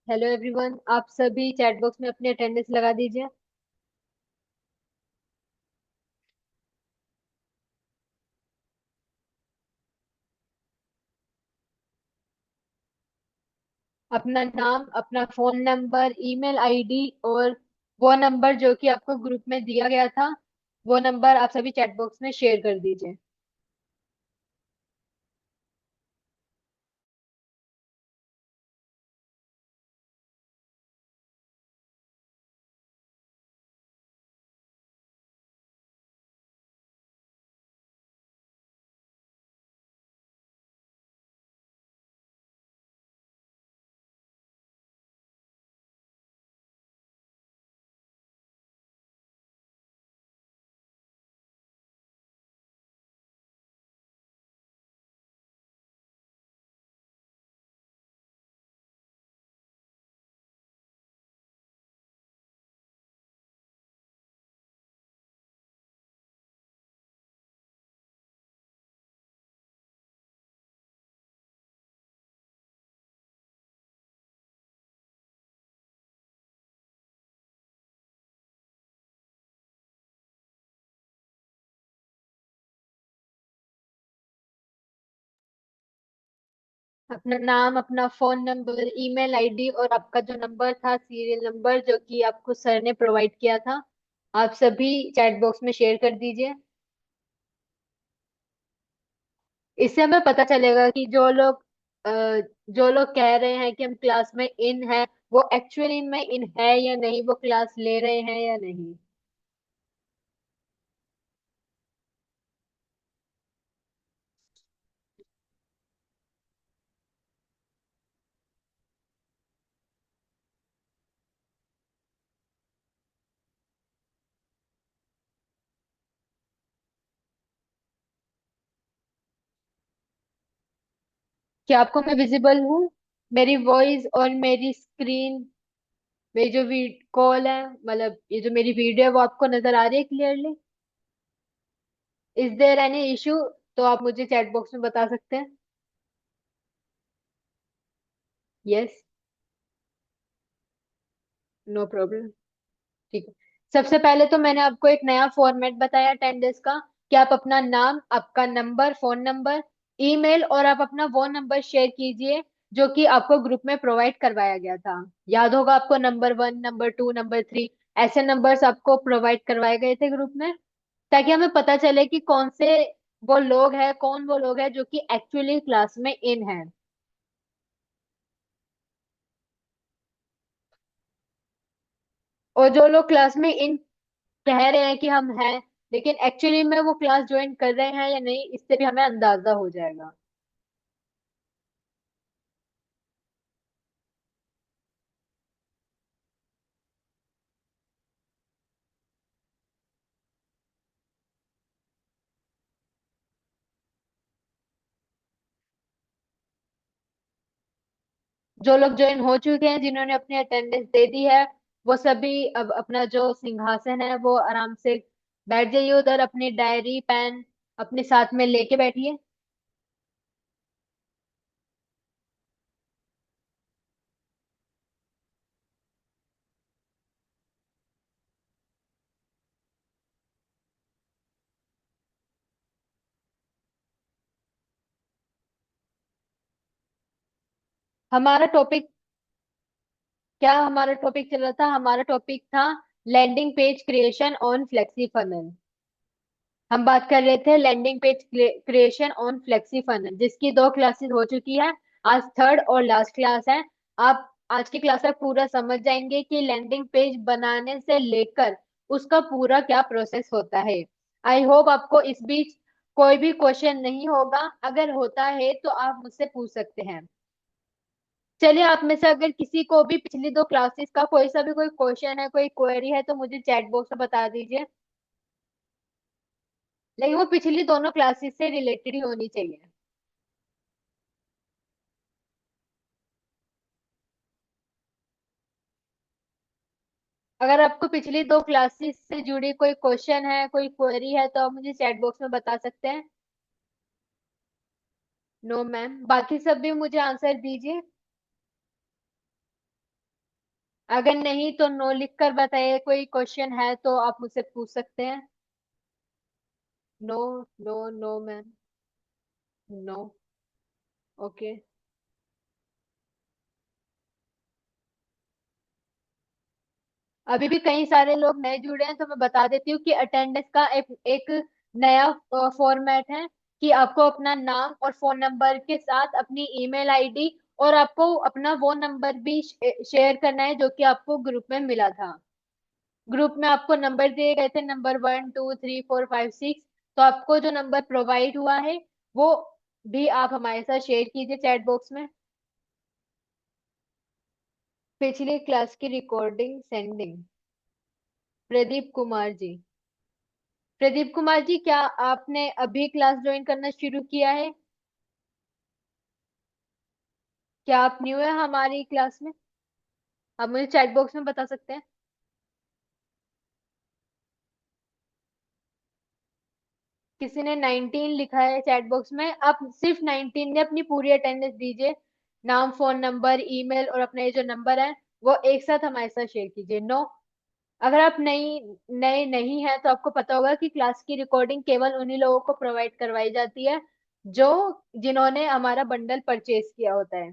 Hello everyone, आप सभी chat box में अपनी अटेंडेंस लगा दीजिए। अपना नाम, अपना फोन नंबर, ईमेल आईडी और वो नंबर जो कि आपको ग्रुप में दिया गया था, वो नंबर आप सभी चैट बॉक्स में शेयर कर दीजिए। अपना नाम, अपना फोन नंबर, ईमेल आईडी और आपका जो नंबर था, सीरियल नंबर जो कि आपको सर ने प्रोवाइड किया था, आप सभी चैट बॉक्स में शेयर कर दीजिए। इससे हमें पता चलेगा कि अ, जो लोग कह रहे हैं कि हम क्लास में इन है, वो एक्चुअली में इन है या नहीं, वो क्लास ले रहे हैं या नहीं। क्या आपको मैं विजिबल हूँ? मेरी वॉइस और मेरी स्क्रीन, मेरी जो कॉल है, मतलब ये जो मेरी वीडियो है, वो आपको नजर आ रही है clearly? Is there any issue? तो आप मुझे चैट बॉक्स में बता सकते हैं। यस। No problem. ठीक है। सबसे पहले तो मैंने आपको एक नया फॉर्मेट बताया अटेंडेंस का, कि आप अपना नाम, आपका नंबर, फोन नंबर, ईमेल और आप अपना वो नंबर शेयर कीजिए जो कि आपको ग्रुप में प्रोवाइड करवाया गया था। याद होगा आपको, नंबर 1, नंबर 2, नंबर 3, ऐसे नंबर्स आपको प्रोवाइड करवाए गए थे ग्रुप में, ताकि हमें पता चले कि कौन वो लोग हैं जो कि एक्चुअली क्लास में इन है। और जो लोग क्लास में इन कह रहे हैं कि हम हैं, लेकिन एक्चुअली में वो क्लास ज्वाइन कर रहे हैं या नहीं, इससे भी हमें अंदाजा हो जाएगा। जो लोग ज्वाइन हो चुके हैं, जिन्होंने अपनी अटेंडेंस दे दी है, वो सभी अब अपना जो सिंहासन है वो आराम से बैठ जाइए उधर, अपनी डायरी पेन अपने साथ में लेके बैठिए। हमारा टॉपिक क्या हमारा टॉपिक चल रहा था? हमारा टॉपिक था landing page creation on flexi funnel. हम बात कर रहे थे landing page creation on flexi funnel, जिसकी 2 क्लासेस हो चुकी है। आज थर्ड और लास्ट क्लास है। आप आज की क्लास में पूरा समझ जाएंगे कि लैंडिंग पेज बनाने से लेकर उसका पूरा क्या प्रोसेस होता है। आई होप आपको इस बीच कोई भी क्वेश्चन नहीं होगा। अगर होता है तो आप मुझसे पूछ सकते हैं। चलिए, आप में से अगर किसी को भी पिछली 2 क्लासेस का कोई सा भी कोई क्वेश्चन है, कोई क्वेरी है, तो मुझे चैट बॉक्स में बता दीजिए। लेकिन वो पिछली दोनों क्लासेस से रिलेटेड ही होनी चाहिए। अगर आपको पिछली 2 क्लासेस से जुड़ी कोई क्वेश्चन है, कोई क्वेरी है, तो आप मुझे चैट बॉक्स में बता सकते हैं। नो मैम, बाकी सब भी मुझे आंसर दीजिए। अगर नहीं तो नो लिख कर बताइए, कोई क्वेश्चन है तो आप मुझसे पूछ सकते हैं। No, no, no ma'am, no. Okay. अभी भी कई सारे लोग नए जुड़े हैं तो मैं बता देती हूँ कि अटेंडेंस का एक नया फॉर्मेट है कि आपको अपना नाम और फोन नंबर के साथ अपनी ईमेल आईडी और आपको अपना वो नंबर भी शेयर करना है जो कि आपको ग्रुप में मिला था। ग्रुप में आपको नंबर दिए गए थे, नंबर 1 2 3 4 5 6। तो आपको जो नंबर प्रोवाइड हुआ है वो भी आप हमारे साथ शेयर कीजिए चैट बॉक्स में। पिछली क्लास की रिकॉर्डिंग सेंडिंग। प्रदीप कुमार जी। प्रदीप कुमार जी, क्या आपने अभी क्लास ज्वाइन करना शुरू किया है? क्या आप न्यू है हमारी क्लास में? आप मुझे चैट बॉक्स में बता सकते हैं। किसी ने 19 लिखा है चैट बॉक्स में, आप सिर्फ 19 ने अपनी पूरी अटेंडेंस दीजिए। नाम, फोन नंबर, ईमेल और अपना ये जो नंबर है वो एक साथ हमारे साथ शेयर कीजिए। नो। अगर आप नई नए नहीं हैं तो आपको पता होगा कि क्लास की रिकॉर्डिंग केवल उन्हीं लोगों को प्रोवाइड करवाई जाती है जो जिन्होंने हमारा बंडल परचेज किया होता है।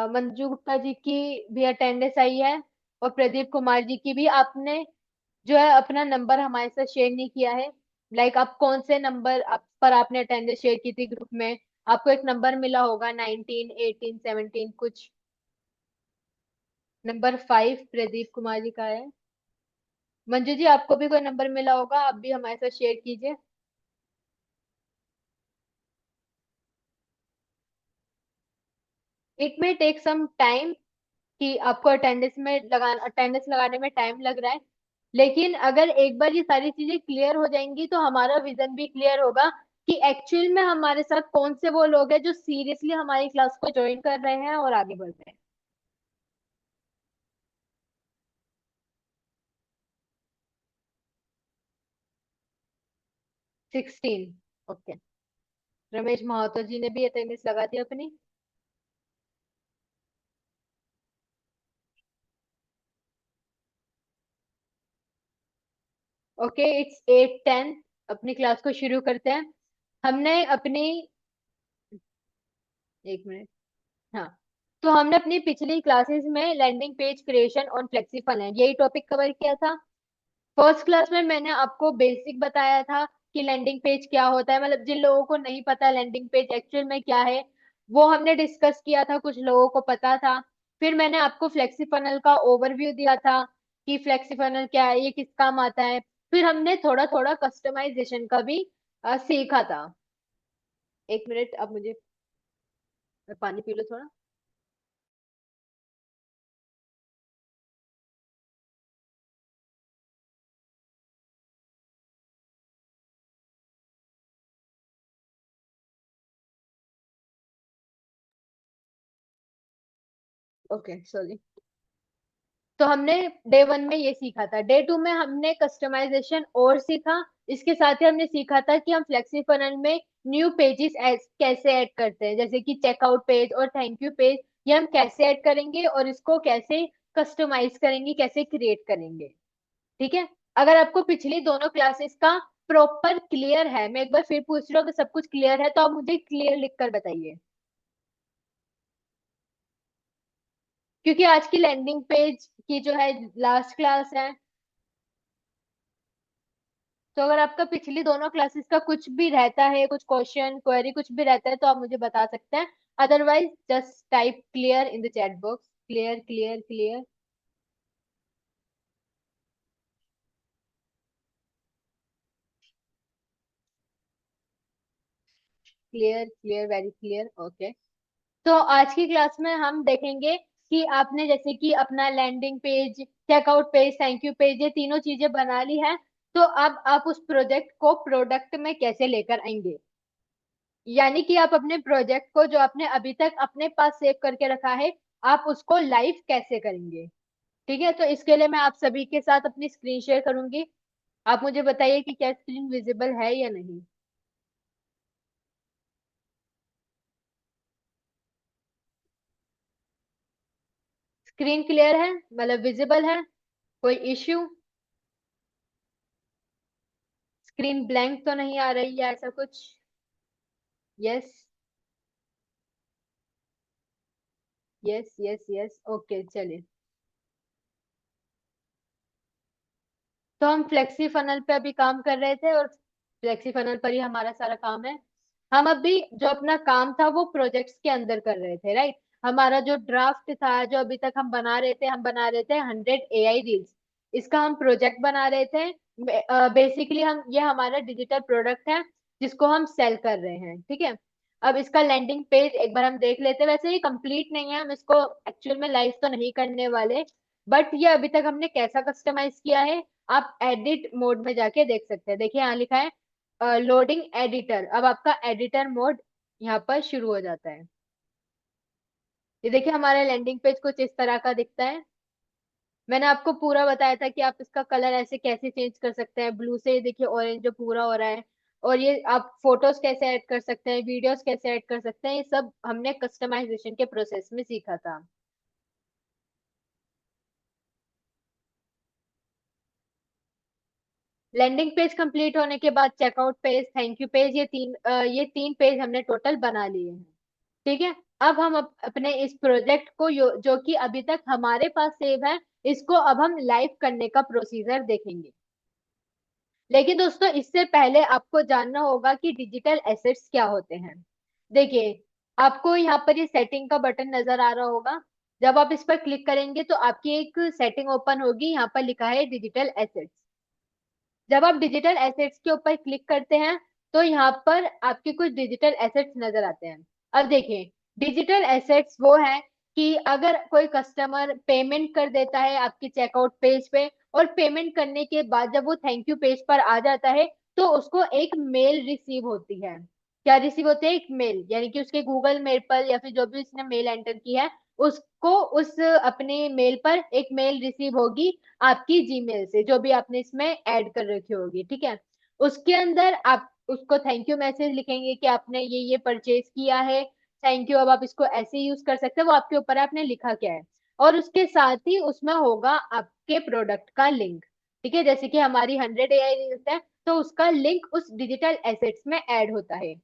मंजू गुप्ता जी की भी अटेंडेंस आई है और प्रदीप कुमार जी की भी। आपने जो है अपना नंबर हमारे साथ शेयर नहीं किया है। लाइक आप कौन से नंबर पर आपने अटेंडेंस शेयर की थी ग्रुप में? आपको एक नंबर मिला होगा 19 18 17 कुछ। नंबर 5 प्रदीप कुमार जी का है। मंजू जी, आपको भी कोई नंबर मिला होगा, आप भी हमारे साथ शेयर कीजिए। It may take some time कि आपको अटेंडेंस लगाने में टाइम लग रहा है। लेकिन अगर एक बार ये सारी चीजें क्लियर हो जाएंगी तो हमारा विजन भी क्लियर होगा कि एक्चुअल में हमारे साथ कौन से वो लोग हैं जो सीरियसली हमारी क्लास को ज्वाइन कर रहे हैं और आगे बढ़ रहे हैं। 16। ओके। रमेश महातो जी ने भी अटेंडेंस लगा दी अपनी। Okay, it's 8:10। अपनी क्लास को शुरू करते हैं। हमने अपनी, एक मिनट। हाँ, तो हमने अपनी पिछली क्लासेस में लैंडिंग पेज क्रिएशन और फ्लेक्सी फाइनेंस यही टॉपिक कवर किया था। फर्स्ट क्लास में मैंने आपको बेसिक बताया था कि लैंडिंग पेज क्या होता है, मतलब जिन लोगों को नहीं पता लैंडिंग पेज एक्चुअल में क्या है वो हमने डिस्कस किया था, कुछ लोगों को पता था। फिर मैंने आपको फ्लेक्सी फनल का ओवरव्यू दिया था कि फ्लेक्सी फनल क्या है, ये किस काम आता है। फिर हमने थोड़ा थोड़ा कस्टमाइजेशन का भी सीखा था। एक मिनट, अब मुझे पानी पी लो थोड़ा। Okay, sorry. तो हमने डे 1 में ये सीखा था, डे 2 में हमने कस्टमाइजेशन और सीखा। इसके साथ ही हमने सीखा था कि हम फ्लेक्सी फनल में न्यू पेजेस कैसे ऐड करते हैं, जैसे कि चेकआउट पेज और थैंक यू पेज। ये हम कैसे ऐड करेंगे और इसको कैसे कस्टमाइज करेंगे, कैसे क्रिएट करेंगे। ठीक है। अगर आपको पिछली दोनों क्लासेस का प्रॉपर क्लियर है, मैं एक बार फिर पूछ रही हूँ, अगर सब कुछ क्लियर है तो आप मुझे क्लियर लिख कर बताइए। क्योंकि आज की लैंडिंग पेज की जो है लास्ट क्लास है। तो अगर आपका पिछली दोनों क्लासेस का कुछ भी रहता है, कुछ क्वेश्चन क्वेरी कुछ भी रहता है तो आप मुझे बता सकते हैं। Otherwise just type clear in the chat box. Clear, clear, clear. Clear, clear, very clear. Okay. तो आज की क्लास में हम देखेंगे कि आपने जैसे कि अपना landing page, checkout page, thank you page, ये तीनों चीजें बना ली है। तो अब आप उस प्रोजेक्ट को प्रोडक्ट में कैसे लेकर आएंगे, यानी कि आप अपने प्रोजेक्ट को जो आपने अभी तक अपने पास सेव करके रखा है आप उसको लाइव कैसे करेंगे। ठीक है, तो इसके लिए मैं आप सभी के साथ अपनी स्क्रीन शेयर करूंगी। आप मुझे बताइए कि क्या स्क्रीन विजिबल है या नहीं। स्क्रीन क्लियर है, मतलब विजिबल है? कोई इश्यू? स्क्रीन ब्लैंक तो नहीं आ रही है ऐसा कुछ? Yes, yes, yes, yes, okay चलिए। तो हम फ्लेक्सी फनल पे अभी काम कर रहे थे, और फ्लेक्सी फनल पर ही हमारा सारा काम है। हम अभी जो अपना काम था वो प्रोजेक्ट्स के अंदर कर रहे थे, राइट। हमारा जो ड्राफ्ट था, जो अभी तक हम बना रहे थे, हम बना रहे थे 100 AI रील्स। इसका हम प्रोजेक्ट बना रहे थे। बेसिकली हम, ये हमारा डिजिटल प्रोडक्ट है जिसको हम सेल कर रहे हैं, ठीक है। अब इसका लैंडिंग पेज एक बार हम देख लेते हैं। वैसे ये कंप्लीट नहीं है, हम इसको एक्चुअल में लाइव तो नहीं करने वाले, बट ये अभी तक हमने कैसा कस्टमाइज किया है आप एडिट मोड में जाके देख सकते हैं। देखिए यहाँ लिखा है लोडिंग एडिटर। अब आपका एडिटर मोड यहाँ पर शुरू हो जाता है। ये देखिए हमारा लैंडिंग पेज कुछ इस तरह का दिखता है। मैंने आपको पूरा बताया था कि आप इसका कलर ऐसे कैसे चेंज कर सकते हैं, ब्लू से ये देखिए ऑरेंज जो पूरा हो रहा है। और ये आप फोटोज कैसे ऐड कर सकते हैं, वीडियोस कैसे ऐड कर सकते हैं, ये सब हमने कस्टमाइजेशन के प्रोसेस में सीखा था। लैंडिंग पेज कंप्लीट होने के बाद checkout page, thank you page, ये तीन पेज हमने टोटल बना लिए हैं। ठीक है। अब हम अपने इस प्रोजेक्ट को जो कि अभी तक हमारे पास सेव है, इसको अब हम लाइव करने का प्रोसीजर देखेंगे। लेकिन दोस्तों इससे पहले आपको जानना होगा कि डिजिटल एसेट्स क्या होते हैं। देखिए, आपको यहाँ पर ये सेटिंग का बटन नजर आ रहा होगा। जब आप इस पर क्लिक करेंगे तो आपकी एक सेटिंग ओपन होगी, यहाँ पर लिखा है डिजिटल एसेट्स। जब आप डिजिटल एसेट्स के ऊपर क्लिक करते हैं तो यहाँ पर आपके कुछ डिजिटल एसेट्स नजर आते हैं। अब देखिए, डिजिटल एसेट्स वो है कि अगर कोई कस्टमर पेमेंट कर देता है आपके चेकआउट पेज पे, और पेमेंट करने के बाद जब वो थैंक यू पेज पर आ जाता है, तो उसको एक मेल रिसीव होती है। क्या रिसीव होती है? एक मेल, यानी कि उसके गूगल मेल पर या फिर जो भी उसने मेल एंटर की है, उसको उस अपने मेल पर एक मेल रिसीव होगी आपकी जीमेल से, जो भी आपने इसमें ऐड कर रखी होगी, ठीक है। उसके अंदर आप उसको थैंक यू मैसेज लिखेंगे कि आपने ये परचेज किया है, थैंक यू। अब आप इसको ऐसे यूज कर सकते हैं, वो आपके ऊपर है आपने लिखा क्या है। और उसके साथ ही उसमें होगा आपके प्रोडक्ट का लिंक। ठीक है, जैसे कि हमारी 100 AI रील्स है, तो उसका लिंक उस डिजिटल एसेट्स में ऐड होता है।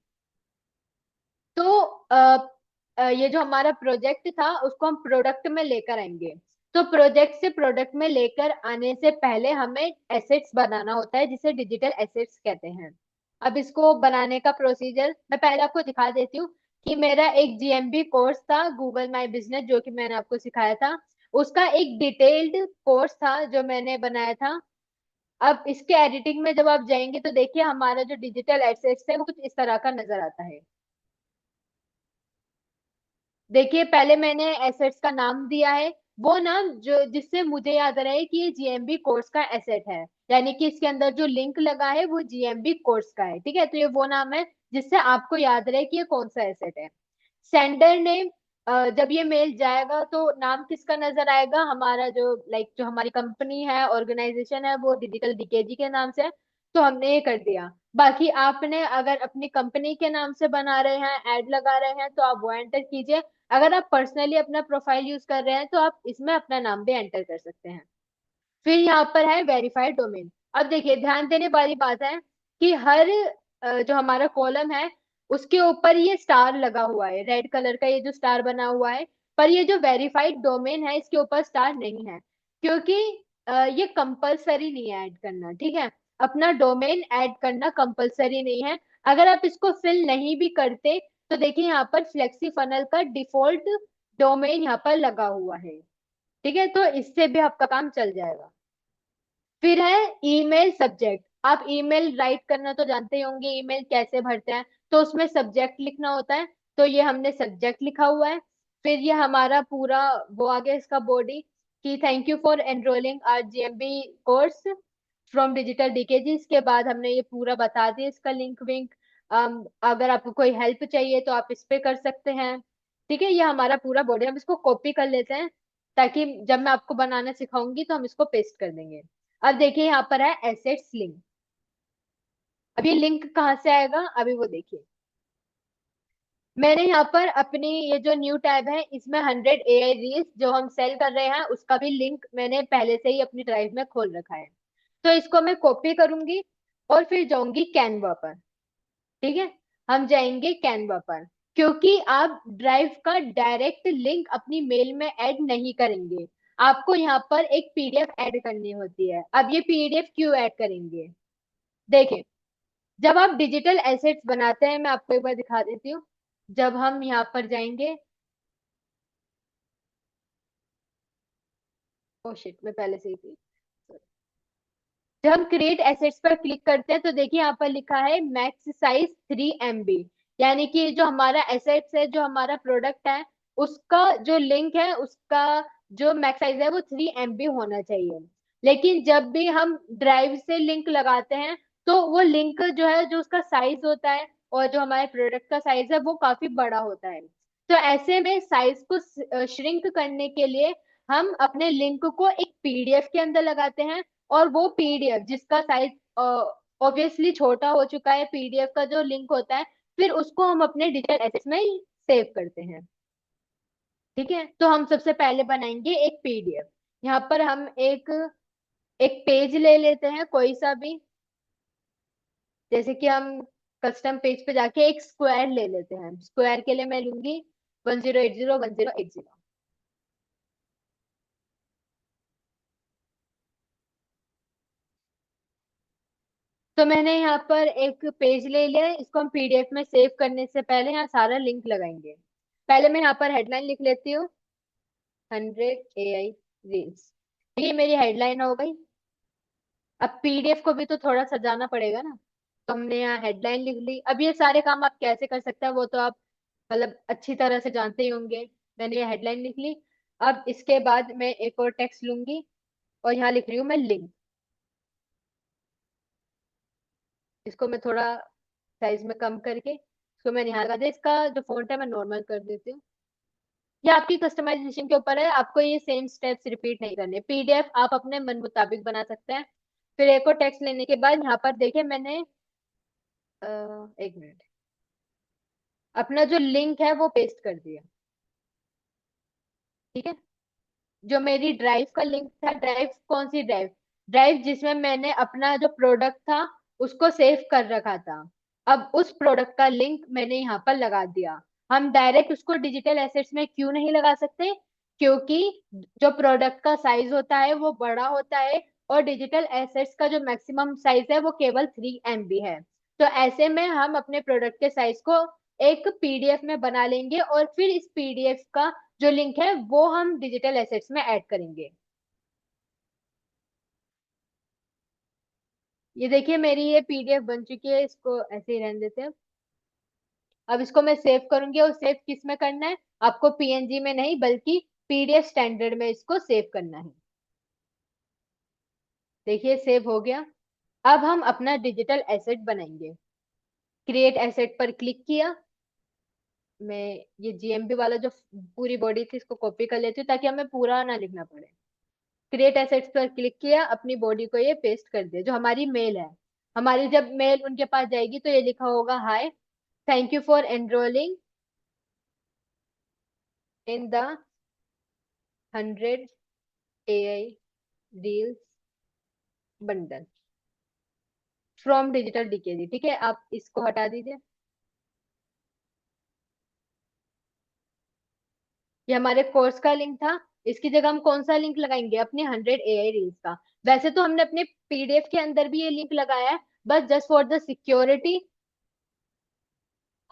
तो ये जो हमारा प्रोजेक्ट था उसको हम प्रोडक्ट में लेकर आएंगे। तो प्रोजेक्ट से प्रोडक्ट में लेकर आने से पहले हमें एसेट्स बनाना होता है, जिसे डिजिटल एसेट्स कहते हैं। अब इसको बनाने का प्रोसीजर मैं पहले आपको दिखा देती हूँ कि मेरा एक GMB कोर्स था, गूगल माई बिजनेस, जो कि मैंने आपको सिखाया था। उसका एक डिटेल्ड कोर्स था जो मैंने बनाया था। अब इसके एडिटिंग में जब आप जाएंगे तो देखिए हमारा जो डिजिटल एसेट्स है वो कुछ इस तरह का नजर आता है। देखिए पहले मैंने एसेट्स का नाम दिया है, वो नाम जो जिससे मुझे याद रहे कि ये GMB कोर्स का एसेट है, यानी कि इसके अंदर जो लिंक लगा है वो GMB कोर्स का है, ठीक है। तो ये वो नाम है जिससे आपको याद रहे कि ये कौन सा एसेट है। सेंडर नेम, जब ये मेल जाएगा तो नाम किसका नजर आएगा? हमारा जो जो हमारी कंपनी है, ऑर्गेनाइजेशन है, वो डिजिटल डीकेजी के नाम से है, तो हमने ये कर दिया। बाकी आपने अगर अपनी कंपनी के नाम से बना रहे हैं, एड लगा रहे हैं, तो आप वो एंटर कीजिए। अगर आप पर्सनली अपना प्रोफाइल यूज कर रहे हैं तो आप इसमें अपना नाम भी एंटर कर सकते हैं। फिर यहाँ पर है वेरीफाइड डोमेन। अब देखिए ध्यान देने वाली बात है कि हर जो हमारा कॉलम है उसके ऊपर ये स्टार लगा हुआ है, रेड कलर का ये जो स्टार बना हुआ है। पर ये जो वेरीफाइड डोमेन है इसके ऊपर स्टार नहीं है, क्योंकि ये कंपलसरी नहीं है ऐड करना, ठीक है। अपना डोमेन ऐड करना कंपलसरी नहीं है। अगर आप इसको फिल नहीं भी करते तो देखिए यहाँ पर फ्लेक्सी फनल का डिफॉल्ट डोमेन यहाँ पर लगा हुआ है, ठीक है। तो इससे भी आपका काम चल जाएगा। फिर है ईमेल सब्जेक्ट। आप ईमेल राइट करना तो जानते ही होंगे, ईमेल कैसे भरते हैं। तो उसमें सब्जेक्ट लिखना होता है, तो ये हमने सब्जेक्ट लिखा हुआ है। फिर ये हमारा पूरा वो आ गया इसका बॉडी, कि thank you for enrolling our GMB course from digital DKG. इसके बाद हमने ये पूरा बता दिया इसका लिंक विंक। अगर आपको कोई हेल्प चाहिए तो आप इस पे कर सकते हैं। ठीक है, ये हमारा पूरा बॉडी। हम इसको कॉपी कर लेते हैं ताकि जब मैं आपको बनाना सिखाऊंगी तो हम इसको पेस्ट कर देंगे। अब देखिए यहाँ पर है एसेट्स लिंक। अब ये लिंक कहाँ से आएगा अभी वो देखिए। मैंने यहाँ पर अपनी ये जो न्यू टैब है इसमें 100 AI रील्स जो हम सेल कर रहे हैं उसका भी लिंक मैंने पहले से ही अपनी ड्राइव में खोल रखा है। तो इसको मैं कॉपी करूंगी और फिर जाऊंगी कैनवा पर। ठीक है, हम जाएंगे कैनवा पर, क्योंकि आप ड्राइव का डायरेक्ट लिंक अपनी मेल में ऐड नहीं करेंगे। आपको यहाँ पर एक पीडीएफ ऐड करनी होती है। अब ये पीडीएफ क्यों ऐड करेंगे, देखिए। जब आप डिजिटल एसेट्स बनाते हैं, मैं आपको एक बार दिखा देती हूँ। जब हम यहाँ पर जाएंगे, ओ शिट, मैं पहले से ही थी। जब हम क्रिएट एसेट्स पर क्लिक करते हैं तो देखिए यहाँ पर लिखा है मैक्स साइज 3 MB। यानी कि जो हमारा एसेट्स है, जो हमारा प्रोडक्ट है, उसका जो लिंक है, उसका जो मैक्स साइज है वो 3 MB होना चाहिए। लेकिन जब भी हम ड्राइव से लिंक लगाते हैं तो वो लिंक जो है, जो उसका साइज होता है और जो हमारे प्रोडक्ट का साइज है वो काफी बड़ा होता है। तो ऐसे में साइज को श्रिंक करने के लिए हम अपने लिंक को एक पीडीएफ के अंदर लगाते हैं। और वो पीडीएफ जिसका साइज ऑब्वियसली छोटा हो चुका है, पीडीएफ का जो लिंक होता है, फिर उसको हम अपने डिजिटल एसेट्स में सेव करते हैं। ठीक है, तो हम सबसे पहले बनाएंगे एक पीडीएफ। यहाँ पर हम एक एक पेज ले लेते हैं कोई सा भी। जैसे कि हम कस्टम पेज पे जाके एक स्क्वायर ले लेते हैं। स्क्वायर के लिए मैं लूंगी 1080 1080। तो मैंने यहाँ पर एक पेज ले लिया है, इसको हम पीडीएफ में सेव करने से पहले यहाँ सारा लिंक लगाएंगे। पहले मैं यहाँ पर हेडलाइन लिख लेती हूँ, 100 AI रील्स। ये मेरी हेडलाइन हो गई। अब पीडीएफ को भी तो थोड़ा सजाना पड़ेगा ना, तो हमने यहाँ हेडलाइन लिख ली। अब ये सारे काम आप कैसे कर सकते हैं वो तो आप मतलब अच्छी तरह से जानते ही होंगे। मैंने ये हेडलाइन लिख ली। अब इसके बाद मैं एक और टेक्स्ट लूंगी और यहाँ लिख रही हूँ मैं लिंक। इसको मैं थोड़ा साइज में कम करके इसको मैंने यहाँ लगा दिया। इसका जो फॉन्ट है मैं नॉर्मल कर देती हूँ। ये आपकी कस्टमाइजेशन के ऊपर है, आपको ये सेम स्टेप्स रिपीट नहीं करने। पीडीएफ आप अपने मन मुताबिक बना सकते हैं। फिर एक और टेक्स्ट लेने के बाद यहाँ पर देखिए मैंने एक मिनट, अपना जो लिंक है वो पेस्ट कर दिया। ठीक है, जो मेरी ड्राइव का लिंक था, ड्राइव कौन सी ड्राइव, ड्राइव जिसमें मैंने अपना जो प्रोडक्ट था उसको सेव कर रखा था। अब उस प्रोडक्ट का लिंक मैंने यहाँ पर लगा दिया। हम डायरेक्ट उसको डिजिटल एसेट्स में क्यों नहीं लगा सकते, क्योंकि जो प्रोडक्ट का साइज होता है वो बड़ा होता है और डिजिटल एसेट्स का जो मैक्सिमम साइज है वो केवल 3 MB है। तो ऐसे में हम अपने प्रोडक्ट के साइज को एक पीडीएफ में बना लेंगे और फिर इस पीडीएफ का जो लिंक है वो हम डिजिटल एसेट्स में ऐड करेंगे। ये देखिए मेरी ये पीडीएफ बन चुकी है, इसको ऐसे ही रहने देते हैं। अब इसको मैं सेव करूंगी और सेव किस में करना है, आपको पीएनजी में नहीं बल्कि पीडीएफ स्टैंडर्ड में इसको सेव करना है। देखिए सेव हो गया। अब हम अपना डिजिटल एसेट बनाएंगे। क्रिएट एसेट पर क्लिक किया। मैं ये जीएमपी वाला जो पूरी बॉडी थी इसको कॉपी कर लेती हूँ ताकि हमें पूरा ना लिखना पड़े। क्रिएट एसेट्स पर क्लिक किया, अपनी बॉडी को ये पेस्ट कर दिया जो हमारी मेल है। हमारी जब मेल उनके पास जाएगी तो ये लिखा होगा, hi, thank you for enrolling in the 100 AI reels bundle from digital DKG. ठीक है, आप इसको हटा दीजिए। ये हमारे कोर्स का लिंक था। इसकी जगह हम कौन सा लिंक लगाएंगे, अपने 100 AI रील्स का। वैसे तो हमने अपने पीडीएफ के अंदर भी ये लिंक लगाया है, बस जस्ट फॉर द सिक्योरिटी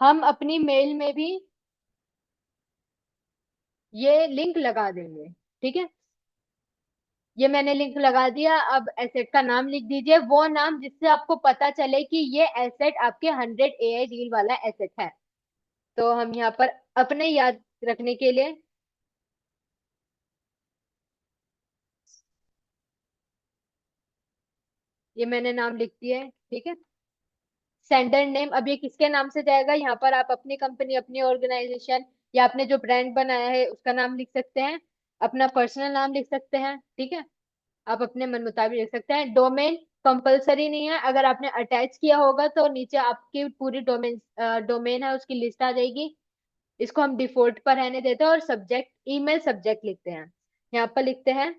हम अपनी मेल में भी ये लिंक लगा देंगे। ठीक है, ये मैंने लिंक लगा दिया। अब एसेट का नाम लिख दीजिए, वो नाम जिससे आपको पता चले कि ये एसेट आपके 100 AI रील वाला एसेट है। तो हम यहाँ पर अपने याद रखने के लिए ये मैंने नाम लिख दिया है। ठीक है, सेंडर नेम अब ये किसके नाम से जाएगा, यहाँ पर आप अपनी कंपनी, अपनी ऑर्गेनाइजेशन या आपने जो ब्रांड बनाया है उसका नाम लिख सकते हैं। अपना पर्सनल नाम लिख सकते हैं। ठीक है, आप अपने मन मुताबिक लिख सकते हैं। डोमेन कंपलसरी नहीं है, अगर आपने अटैच किया होगा तो नीचे आपकी पूरी डोमेन डोमेन है उसकी लिस्ट आ जाएगी। इसको हम डिफॉल्ट पर रहने देते हैं और सब्जेक्ट ईमेल सब्जेक्ट लिखते हैं। यहाँ पर लिखते हैं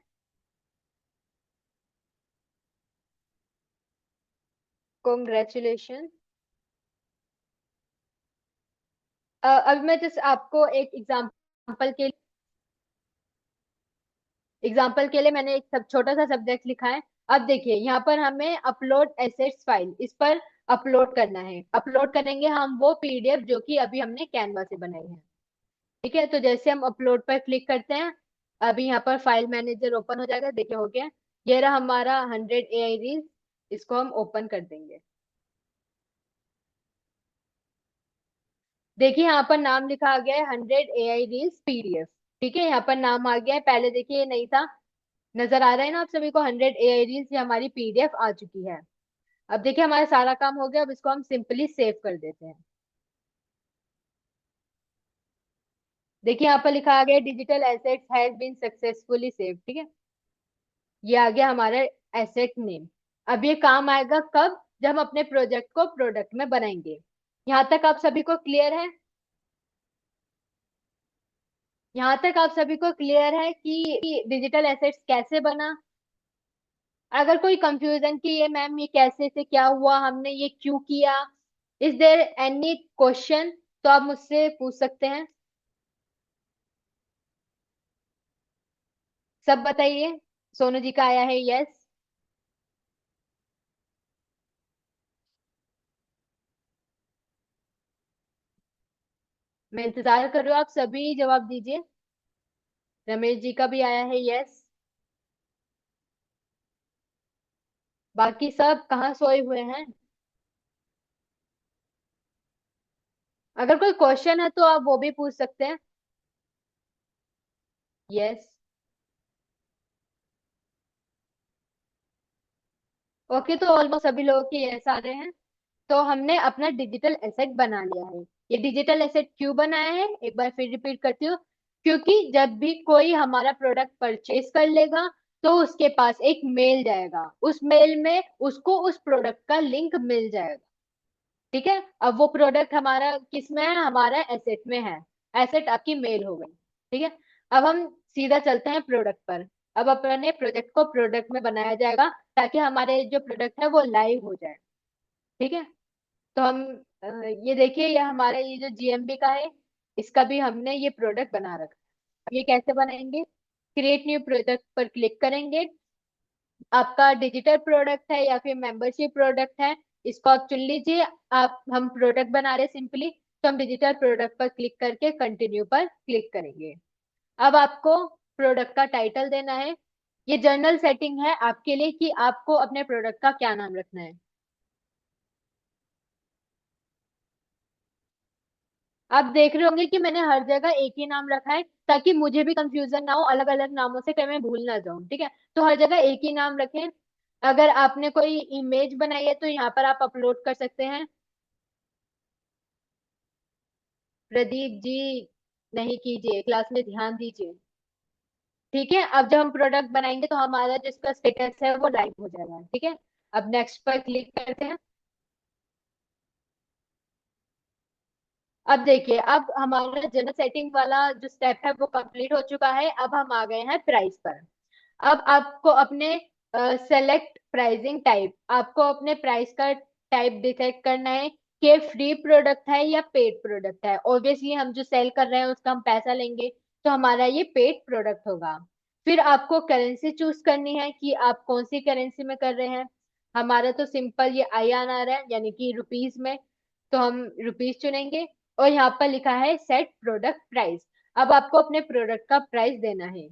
कॉन्ग्रेचुलेशन। अब मैं जस्ट आपको एक एग्जाम्पल के लिए मैंने एक सब छोटा सा सब्जेक्ट लिखा है। अब देखिए यहाँ पर हमें अपलोड एसेट्स फाइल, इस पर अपलोड करना है। अपलोड करेंगे हम वो पीडीएफ जो कि अभी हमने कैनवा से बनाई है। ठीक है, तो जैसे हम अपलोड पर क्लिक करते हैं, अभी यहाँ पर फाइल मैनेजर ओपन हो जाएगा। देखिए हो गया, ये रहा हमारा 100 AI रील्स। इसको हम ओपन कर देंगे। देखिए यहाँ पर नाम लिखा आ गया है 100 AI रील्स पीडीएफ। ठीक है, यहाँ पर नाम आ गया है। पहले देखिए ये नहीं था। नजर आ रहा है ना आप सभी को 100 AI रील्स, ये हमारी पीडीएफ आ चुकी है। अब देखिए हमारा सारा काम हो गया। अब इसको हम सिंपली सेव कर देते हैं। देखिए यहाँ पर लिखा आ गया digital assets has been successfully save. ठीक है, ये आ गया हमारा एसेट नेम। अब ये काम आएगा कब? जब हम अपने प्रोजेक्ट को प्रोडक्ट में बनाएंगे। यहाँ तक आप सभी को क्लियर है? यहाँ तक आप सभी को क्लियर है कि डिजिटल एसेट्स कैसे बना? अगर कोई कंफ्यूजन कि ये मैम ये कैसे से क्या हुआ, हमने ये क्यों किया, इज देयर एनी क्वेश्चन, तो आप मुझसे पूछ सकते हैं। सब बताइए। सोनू जी का आया है यस। मैं इंतजार कर रही हूँ, आप सभी जवाब दीजिए। रमेश जी का भी आया है यस। बाकी सब कहाँ सोए हुए हैं? अगर कोई क्वेश्चन है तो आप वो भी पूछ सकते हैं। यस। ओके, तो ऑलमोस्ट सभी लोगों के यस आ रहे हैं। तो हमने अपना डिजिटल एसेट बना लिया है। ये डिजिटल एसेट क्यों बनाया है, एक बार फिर रिपीट करती हूँ। क्योंकि जब भी कोई हमारा प्रोडक्ट परचेज कर लेगा, तो उसके पास एक मेल जाएगा। उस मेल में उसको उस प्रोडक्ट का लिंक मिल जाएगा। ठीक है, अब वो प्रोडक्ट हमारा किस में है? हमारा एसेट में है। एसेट आपकी मेल हो गई। ठीक है, अब हम सीधा चलते हैं प्रोडक्ट पर। अब अपने प्रोजेक्ट को प्रोडक्ट में बनाया जाएगा, ताकि हमारे जो प्रोडक्ट है वो लाइव हो जाए। ठीक है, तो हम ये देखिए, ये हमारा ये जो जीएमबी का है, इसका भी हमने ये प्रोडक्ट बना रखा है। अब ये कैसे बनाएंगे? क्रिएट न्यू प्रोडक्ट पर क्लिक करेंगे। आपका डिजिटल प्रोडक्ट है या फिर मेंबरशिप प्रोडक्ट है, इसको आप चुन लीजिए। आप हम प्रोडक्ट बना रहे सिंपली, तो हम डिजिटल प्रोडक्ट पर क्लिक करके कंटिन्यू पर क्लिक करेंगे। अब आपको प्रोडक्ट का टाइटल देना है। ये जनरल सेटिंग है आपके लिए कि आपको अपने प्रोडक्ट का क्या नाम रखना है। आप देख रहे होंगे कि मैंने हर जगह एक ही नाम रखा है, ताकि मुझे भी कंफ्यूजन ना हो अलग अलग नामों से, कहीं मैं भूल ना जाऊं। ठीक है, तो हर जगह एक ही नाम रखें। अगर आपने कोई इमेज बनाई है तो यहाँ पर आप अपलोड कर सकते हैं। प्रदीप जी, नहीं कीजिए, क्लास में ध्यान दीजिए। ठीक है, अब जब हम प्रोडक्ट बनाएंगे तो हमारा जिसका स्टेटस है वो लाइव हो जाएगा। ठीक है, अब नेक्स्ट पर क्लिक करते हैं। अब देखिए, अब हमारा जनरल सेटिंग वाला जो स्टेप है वो कंप्लीट हो चुका है। अब हम आ गए हैं प्राइस पर। अब आपको अपने सेलेक्ट प्राइसिंग टाइप, आपको अपने प्राइस का टाइप डिसाइड करना है कि फ्री प्रोडक्ट है या पेड प्रोडक्ट है। ऑब्वियसली हम जो सेल कर रहे हैं उसका हम पैसा लेंगे, तो हमारा ये पेड प्रोडक्ट होगा। फिर आपको करेंसी चूज करनी है कि आप कौन सी करेंसी में कर रहे हैं। हमारा तो सिंपल ये INR आ रहा है, यानी कि रुपीज में, तो हम रुपीज चुनेंगे। और यहाँ पर लिखा है सेट प्रोडक्ट प्राइस। अब आपको अपने प्रोडक्ट का प्राइस देना है।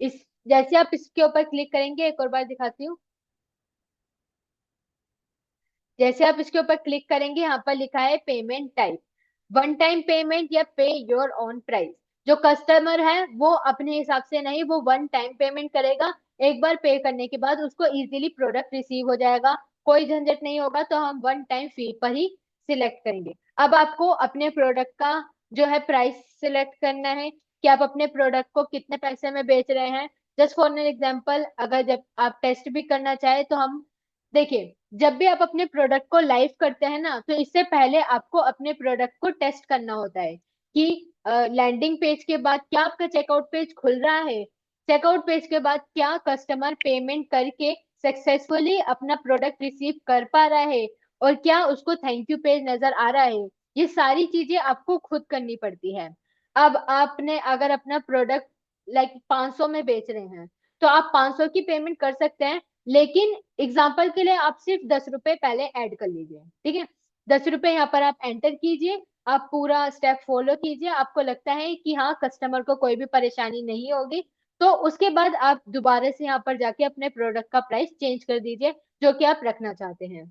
इस जैसे आप इसके ऊपर क्लिक करेंगे, एक और बार दिखाती हूँ। जैसे आप इसके ऊपर क्लिक करेंगे, यहाँ पर लिखा है payment type, one time payment या पे योर ओन प्राइस। जो कस्टमर है वो अपने हिसाब से नहीं, वो वन टाइम पेमेंट करेगा। एक बार पे करने के बाद उसको इजीली प्रोडक्ट रिसीव हो जाएगा, कोई झंझट नहीं होगा। तो हम वन टाइम फी पर ही सिलेक्ट करेंगे। अब आपको अपने प्रोडक्ट का जो है प्राइस सिलेक्ट करना है कि आप अपने प्रोडक्ट को कितने पैसे में बेच रहे हैं। जस्ट फॉर एन एग्जाम्पल, अगर जब आप टेस्ट भी करना चाहे तो हम देखिए, जब भी आप अपने प्रोडक्ट को लाइव करते हैं ना, तो इससे पहले आपको अपने प्रोडक्ट को टेस्ट करना होता है कि लैंडिंग पेज के बाद क्या आपका चेकआउट पेज खुल रहा है, चेकआउट पेज के बाद क्या कस्टमर पेमेंट करके सक्सेसफुली अपना प्रोडक्ट रिसीव कर पा रहा है, और क्या उसको थैंक यू पेज नजर आ रहा है। ये सारी चीजें आपको खुद करनी पड़ती है। अब आपने अगर अपना प्रोडक्ट लाइक 500 में बेच रहे हैं, तो आप 500 की पेमेंट कर सकते हैं, लेकिन एग्जाम्पल के लिए आप सिर्फ 10 रुपए पहले ऐड कर लीजिए, ठीक है। 10 रुपए यहाँ पर आप एंटर कीजिए, आप पूरा स्टेप फॉलो कीजिए, आपको लगता है कि हाँ कस्टमर को कोई भी परेशानी नहीं होगी, तो उसके बाद आप दोबारा से यहाँ पर जाके अपने प्रोडक्ट का प्राइस चेंज कर दीजिए जो कि आप रखना चाहते हैं,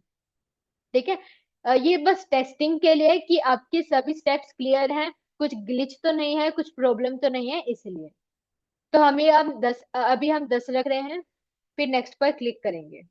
ठीक है। ये बस टेस्टिंग के लिए कि आपके सभी स्टेप्स क्लियर हैं, कुछ ग्लिच तो नहीं है, कुछ प्रॉब्लम तो नहीं है, इसलिए। तो हमें अब 10, अभी हम 10 रख रहे हैं, फिर नेक्स्ट पर क्लिक करेंगे।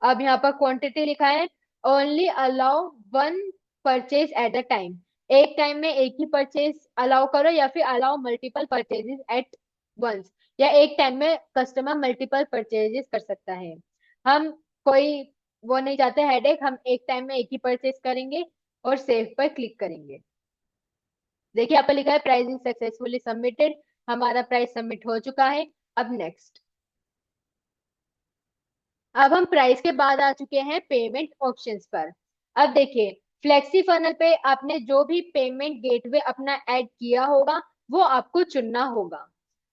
अब यहाँ पर क्वांटिटी लिखा है, only allow one purchase at a time. एक टाइम में एक ही परचेज अलाउ करो, या फिर allow multiple purchases at once, या एक टाइम में कस्टमर मल्टीपल परचेजेस कर सकता है। हम कोई वो नहीं चाहते हेडेक, हम एक टाइम में एक ही परचेज करेंगे और सेव पर क्लिक करेंगे। देखिए यहाँ पर लिखा है प्राइस इज सक्सेसफुली सबमिटेड, हमारा प्राइस सबमिट हो चुका है। अब नेक्स्ट, अब हम प्राइस के बाद आ चुके हैं पेमेंट ऑप्शंस पर। अब देखिए, फ्लेक्सी फनल पे आपने जो भी पेमेंट गेटवे अपना ऐड किया होगा वो आपको चुनना होगा।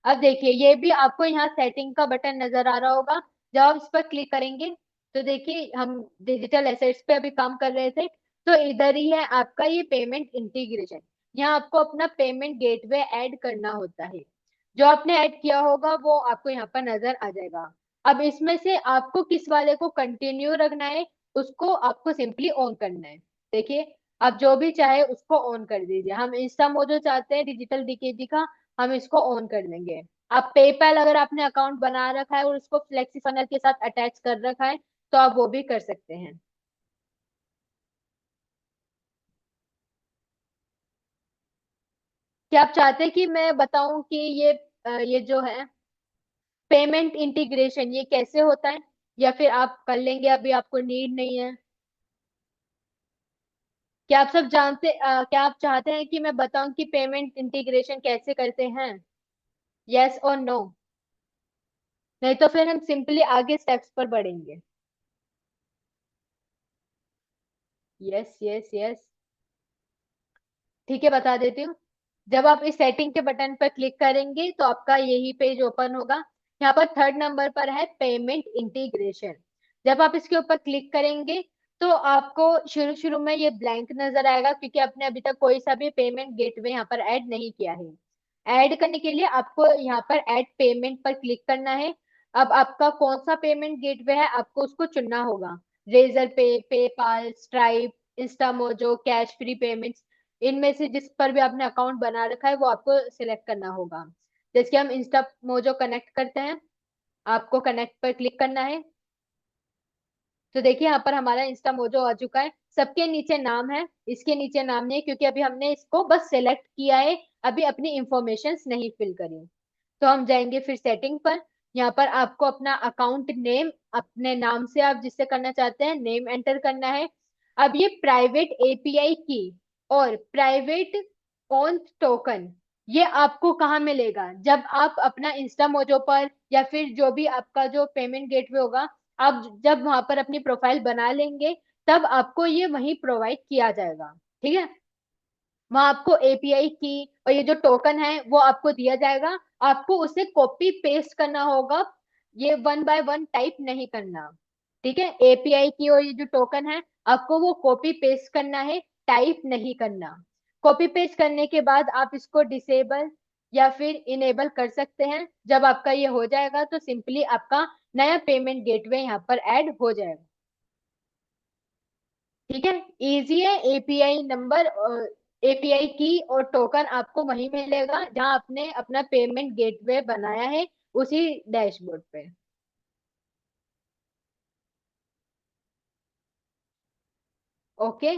अब देखिए, ये भी आपको यहाँ सेटिंग का बटन नजर आ रहा होगा, जब आप इस पर क्लिक करेंगे तो देखिए हम डिजिटल एसेट्स पे अभी काम कर रहे थे, तो इधर ही है आपका ये पेमेंट इंटीग्रेशन। यहाँ आपको अपना पेमेंट गेटवे ऐड करना होता है, जो आपने ऐड किया होगा वो आपको यहाँ पर नजर आ जाएगा। अब इसमें से आपको किस वाले को कंटिन्यू रखना है, उसको आपको सिंपली ऑन करना है। देखिए, आप जो भी चाहे उसको ऑन कर दीजिए। हम इंस्टा मोजो चाहते हैं डिजिटल डीकेजी का, हम इसको ऑन कर देंगे। आप पेपैल अगर आपने अकाउंट बना रखा है और उसको फ्लेक्सी फनल के साथ अटैच कर रखा है, तो आप वो भी कर सकते हैं। क्या आप चाहते हैं कि मैं बताऊं कि ये जो है पेमेंट इंटीग्रेशन ये कैसे होता है, या फिर आप कर लेंगे, अभी आपको नीड नहीं है? क्या आप सब जानते क्या आप चाहते हैं कि मैं बताऊं कि पेमेंट इंटीग्रेशन कैसे करते हैं? यस और नो? नहीं तो फिर हम सिंपली आगे स्टेप्स पर बढ़ेंगे। यस यस यस, ठीक है, बता देती हूँ। जब आप इस सेटिंग के बटन पर क्लिक करेंगे तो आपका यही पेज ओपन होगा। यहाँ पर थर्ड नंबर पर है पेमेंट इंटीग्रेशन। जब आप इसके ऊपर क्लिक करेंगे तो आपको शुरू शुरू में ये ब्लैंक नजर आएगा, क्योंकि आपने अभी तक कोई सा भी पेमेंट गेटवे यहाँ पर ऐड नहीं किया है। ऐड करने के लिए आपको यहाँ पर ऐड पेमेंट पर क्लिक करना है। अब आपका कौन सा पेमेंट गेटवे है आपको उसको चुनना होगा। रेजर पे, PayPal, stripe, Instamojo, cash free payments, इनमें से जिस पर भी आपने अकाउंट बना रखा है वो आपको सिलेक्ट करना होगा। जैसे कि हम इंस्टा मोजो कनेक्ट करते हैं, आपको कनेक्ट पर क्लिक करना है। तो देखिए यहाँ पर हमारा इंस्टा मोजो आ चुका है, सबके नीचे नाम है, इसके नीचे नाम नहीं है, क्योंकि अभी हमने इसको बस सेलेक्ट किया है, अभी अपनी इंफॉर्मेशन नहीं फिल करी। तो हम जाएंगे फिर सेटिंग पर। यहाँ पर आपको अपना अकाउंट नेम, अपने नाम से आप जिससे करना चाहते हैं नेम एंटर करना है। अब ये प्राइवेट एपीआई की और प्राइवेट ओन टोकन, ये आपको कहाँ मिलेगा? जब आप अपना इंस्टा मोजो पर या फिर जो भी आपका जो पेमेंट गेटवे होगा, आप जब वहां पर अपनी प्रोफाइल बना लेंगे, तब आपको ये वहीं प्रोवाइड किया जाएगा, ठीक है। वहां आपको एपीआई की और ये जो टोकन है वो आपको दिया जाएगा, आपको उसे कॉपी पेस्ट करना होगा, ये वन बाय वन टाइप नहीं करना, ठीक है। एपीआई की और ये जो टोकन है आपको वो कॉपी पेस्ट करना है, टाइप नहीं करना। कॉपी पेस्ट करने के बाद आप इसको डिसेबल या फिर इनेबल कर सकते हैं। जब आपका ये हो जाएगा तो सिंपली आपका नया पेमेंट गेटवे यहाँ पर ऐड हो जाएगा, ठीक है। इजी है। एपीआई नंबर, एपीआई की और टोकन आपको वहीं मिलेगा जहां आपने अपना पेमेंट गेटवे बनाया है, उसी डैशबोर्ड पे। ओके,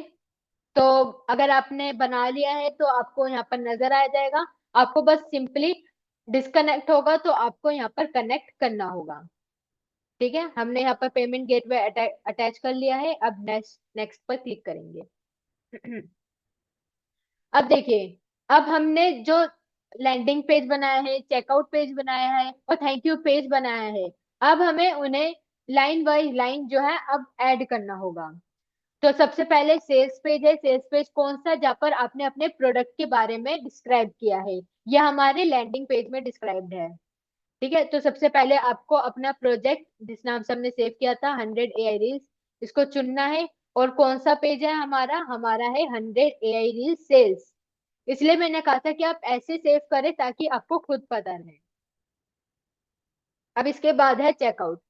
तो अगर आपने बना लिया है तो आपको यहाँ पर नजर आ जाएगा, आपको बस सिंपली डिस्कनेक्ट होगा तो आपको यहाँ पर कनेक्ट करना होगा, ठीक है। हमने यहाँ पर पेमेंट गेटवे अटैच कर लिया है, अब नेक्स्ट नेक्स्ट पर क्लिक करेंगे। अब देखिए, अब हमने जो लैंडिंग पेज बनाया है, चेकआउट पेज बनाया है और थैंक यू पेज बनाया है, अब हमें उन्हें लाइन बाय लाइन जो है अब ऐड करना होगा। तो सबसे पहले सेल्स पेज है। सेल्स पेज कौन सा? जहाँ पर आपने अपने प्रोडक्ट के बारे में डिस्क्राइब किया है, यह हमारे लैंडिंग पेज में डिस्क्राइब्ड है। ठीक है, तो सबसे पहले आपको अपना प्रोजेक्ट जिस नाम से हमने सेव किया था 100 AI रील्स, इसको चुनना है। और कौन सा पेज है हमारा? हमारा है 100 AI रील्स सेल्स। इसलिए मैंने कहा था कि आप ऐसे सेव करें ताकि आपको खुद पता रहे। अब इसके बाद है चेकआउट।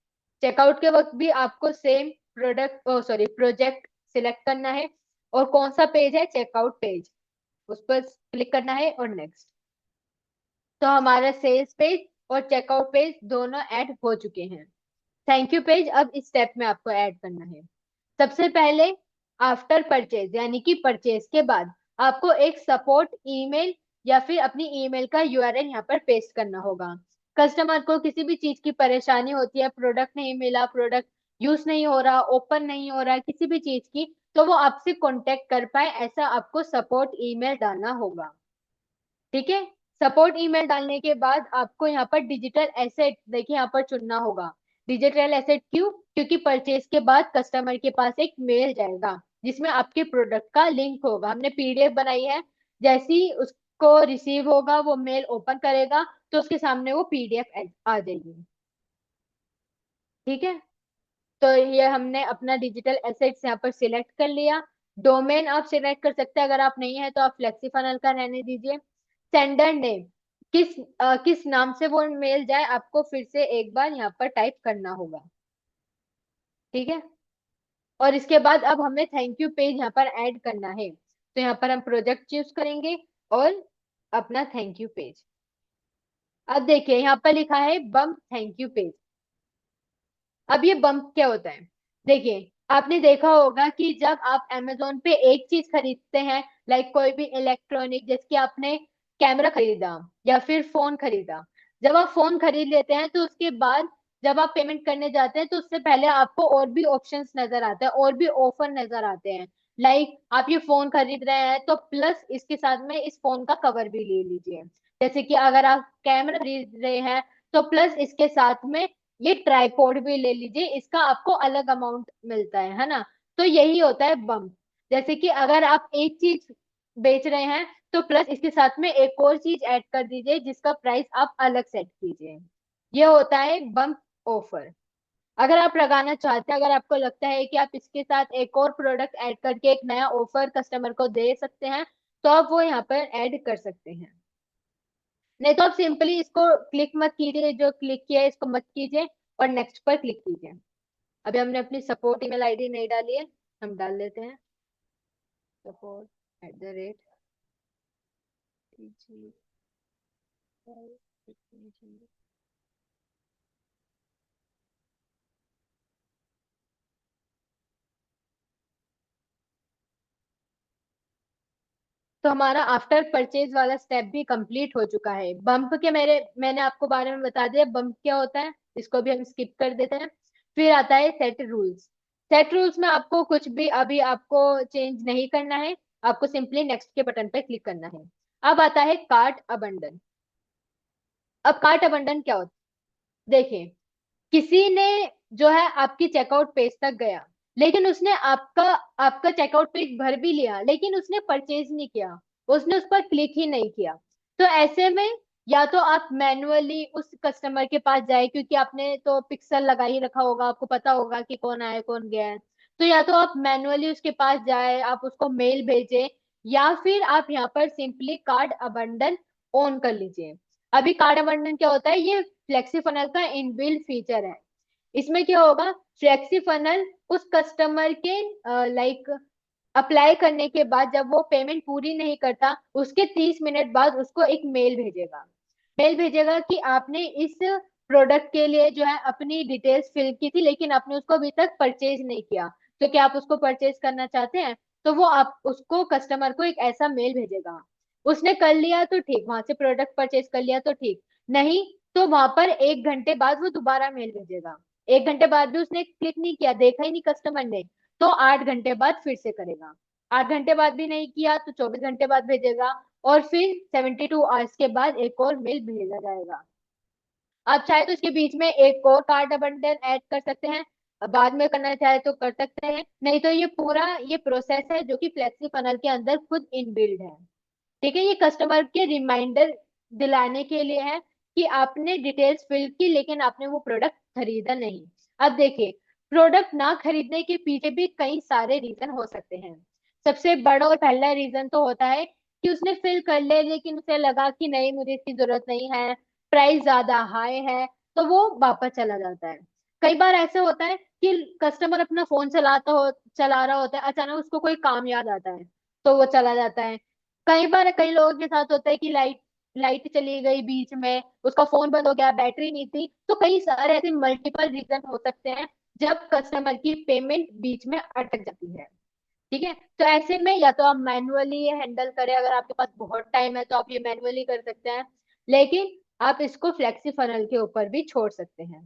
चेकआउट के वक्त भी आपको सेम प्रोडक्ट ओ सॉरी प्रोजेक्ट सिलेक्ट करना है। और कौन सा पेज है? चेकआउट पेज, उस पर क्लिक करना है और नेक्स्ट। तो हमारा सेल्स पेज और चेकआउट पेज दोनों ऐड हो चुके हैं। थैंक यू पेज अब इस स्टेप में आपको ऐड करना है। सबसे पहले आफ्टर परचेज यानी कि परचेज के बाद आपको एक सपोर्ट ईमेल या फिर अपनी ईमेल का यूआरएल यहाँ पर पेस्ट करना होगा। कस्टमर को किसी भी चीज की परेशानी होती है, प्रोडक्ट नहीं मिला, प्रोडक्ट यूज नहीं हो रहा, ओपन नहीं हो रहा, किसी भी चीज की, तो वो आपसे कांटेक्ट कर पाए, ऐसा आपको सपोर्ट ईमेल डालना होगा। ठीक है, सपोर्ट ईमेल डालने के बाद आपको यहाँ पर डिजिटल एसेट देखिए यहाँ पर चुनना होगा। डिजिटल एसेट क्यों? क्योंकि परचेज के बाद कस्टमर के पास एक मेल जाएगा जिसमें आपके प्रोडक्ट का लिंक होगा। हमने पीडीएफ बनाई है, जैसी उसको रिसीव होगा वो मेल ओपन करेगा तो उसके सामने वो पीडीएफ आ जाएगी। ठीक है, तो ये हमने अपना डिजिटल एसेट्स यहाँ पर सिलेक्ट कर लिया। डोमेन आप सिलेक्ट कर सकते हैं, अगर आप नहीं है तो आप फ्लेक्सी फनल का रहने दीजिए। सेंडर नेम, किस नाम से वो मेल जाए आपको फिर से एक बार यहाँ पर टाइप करना होगा। ठीक है, और इसके बाद अब हमें थैंक यू पेज यहाँ पर ऐड करना है। तो यहाँ पर हम प्रोजेक्ट चूज करेंगे और अपना थैंक यू पेज। अब देखिए यहाँ पर लिखा है बम्प थैंक यू पेज। अब ये बम्प क्या होता है? देखिए, आपने देखा होगा कि जब आप Amazon पे एक चीज खरीदते हैं, लाइक कोई भी इलेक्ट्रॉनिक, जैसे कि आपने कैमरा खरीदा या फिर फोन खरीदा, जब आप फोन खरीद लेते हैं तो उसके बाद जब आप पेमेंट करने जाते हैं तो उससे पहले आपको और भी ऑप्शंस नजर आते हैं, और भी ऑफर नजर आते हैं। लाइक आप ये फोन खरीद रहे हैं तो प्लस इसके साथ में इस फोन का कवर भी ले लीजिए। जैसे कि अगर आप कैमरा खरीद रहे हैं तो प्लस इसके साथ में ये ट्राइपॉड भी ले लीजिए, इसका आपको अलग अमाउंट मिलता है ना। तो यही होता है बम्प। जैसे कि अगर आप एक चीज बेच रहे हैं तो प्लस इसके साथ में एक और चीज ऐड कर दीजिए जिसका प्राइस आप अलग सेट कीजिए। ये होता है बम्प ऑफर। अगर आप लगाना चाहते हैं, अगर आपको लगता है कि आप इसके साथ एक और प्रोडक्ट ऐड करके एक नया ऑफर कस्टमर को दे सकते हैं, तो आप वो यहाँ पर ऐड कर सकते हैं। नहीं तो आप सिंपली इसको क्लिक मत कीजिए, जो क्लिक किया है इसको मत कीजिए और नेक्स्ट पर क्लिक कीजिए। अभी हमने अपनी सपोर्ट ईमेल आईडी नहीं डाली है, हम डाल लेते हैं support@, तो हमारा आफ्टर परचेज वाला स्टेप भी कंप्लीट हो चुका है। बम्प के मैंने आपको बारे में बता दिया बम्प क्या होता है, इसको भी हम स्किप कर देते हैं। फिर आता है सेट रूल्स। सेट रूल्स में आपको कुछ भी अभी आपको चेंज नहीं करना है, आपको सिंपली नेक्स्ट के बटन पर क्लिक करना है। अब आता है कार्ट अबंडन। अब कार्ट अबंडन क्या होता है? देखिए, किसी ने जो है आपकी चेकआउट पेज तक गया, लेकिन उसने आपका आपका चेकआउट पेज भर भी लिया लेकिन उसने परचेज नहीं किया, उसने उस पर क्लिक ही नहीं किया। तो ऐसे में या तो आप मैन्युअली उस कस्टमर के पास जाए, क्योंकि आपने तो पिक्सल लगा ही रखा होगा, आपको पता होगा कि कौन आया कौन गया है। तो या तो आप मैन्युअली उसके पास जाए, आप उसको मेल भेजें, या फिर आप यहाँ पर सिंपली कार्ड अबंडन ऑन कर लीजिए। अभी कार्ड अबंडन क्या होता है? ये फ्लेक्सी फनल का इनबिल्ट फीचर है। इसमें क्या होगा? फ्लेक्सी फनल उस कस्टमर के लाइक अप्लाई करने के बाद जब वो पेमेंट पूरी नहीं करता, उसके 30 मिनट बाद उसको एक मेल भेजेगा। मेल भेजेगा कि आपने इस प्रोडक्ट के लिए जो है अपनी डिटेल्स फिल की थी लेकिन आपने उसको अभी तक परचेज नहीं किया, तो क्या आप उसको परचेज करना चाहते हैं? तो वो आप उसको कस्टमर को एक ऐसा मेल भेजेगा। उसने कर लिया तो ठीक, वहां से प्रोडक्ट परचेज कर लिया तो ठीक, नहीं तो वहां पर 1 घंटे बाद वो दोबारा मेल भेजेगा। 1 घंटे बाद भी उसने क्लिक नहीं किया, देखा ही नहीं कस्टमर ने, तो 8 घंटे बाद फिर से करेगा। 8 घंटे बाद भी नहीं किया तो 24 घंटे बाद भेजेगा, और फिर 72 आवर्स के बाद एक और मेल भेजा जाएगा। आप चाहे तो इसके बीच में एक और कार्ड अबंडन ऐड कर सकते हैं, बाद में करना चाहे तो कर सकते हैं, नहीं तो ये पूरा ये प्रोसेस है जो कि फ्लेक्सी फनल के अंदर खुद इनबिल्ड है। ठीक है, ये कस्टमर के रिमाइंडर दिलाने के लिए है कि आपने डिटेल्स फिल की लेकिन आपने वो प्रोडक्ट खरीदा नहीं। अब देखिए, प्रोडक्ट ना खरीदने के पीछे भी कई सारे रीजन हो सकते हैं। सबसे बड़ा और पहला रीजन तो होता है कि उसने फिल कर ले लेकिन उसे लगा कि नहीं मुझे इसकी जरूरत नहीं है, प्राइस ज्यादा हाई है, तो वो वापस चला जाता है। कई बार ऐसे होता है कि कस्टमर अपना फोन चला रहा होता है, अचानक उसको कोई काम याद आता है तो वो चला जाता है। कई बार कई लोगों के साथ होता है कि लाइट लाइट चली गई बीच में, उसका फोन बंद हो गया, बैटरी नहीं थी, तो कई सारे ऐसे मल्टीपल रीजन हो सकते हैं जब कस्टमर की पेमेंट बीच में अटक जाती है। ठीक है, तो ऐसे में या तो आप मैनुअली हैंडल करें, अगर आपके पास बहुत टाइम है तो आप ये मैनुअली कर सकते हैं, लेकिन आप इसको फ्लेक्सी फनल के ऊपर भी छोड़ सकते हैं।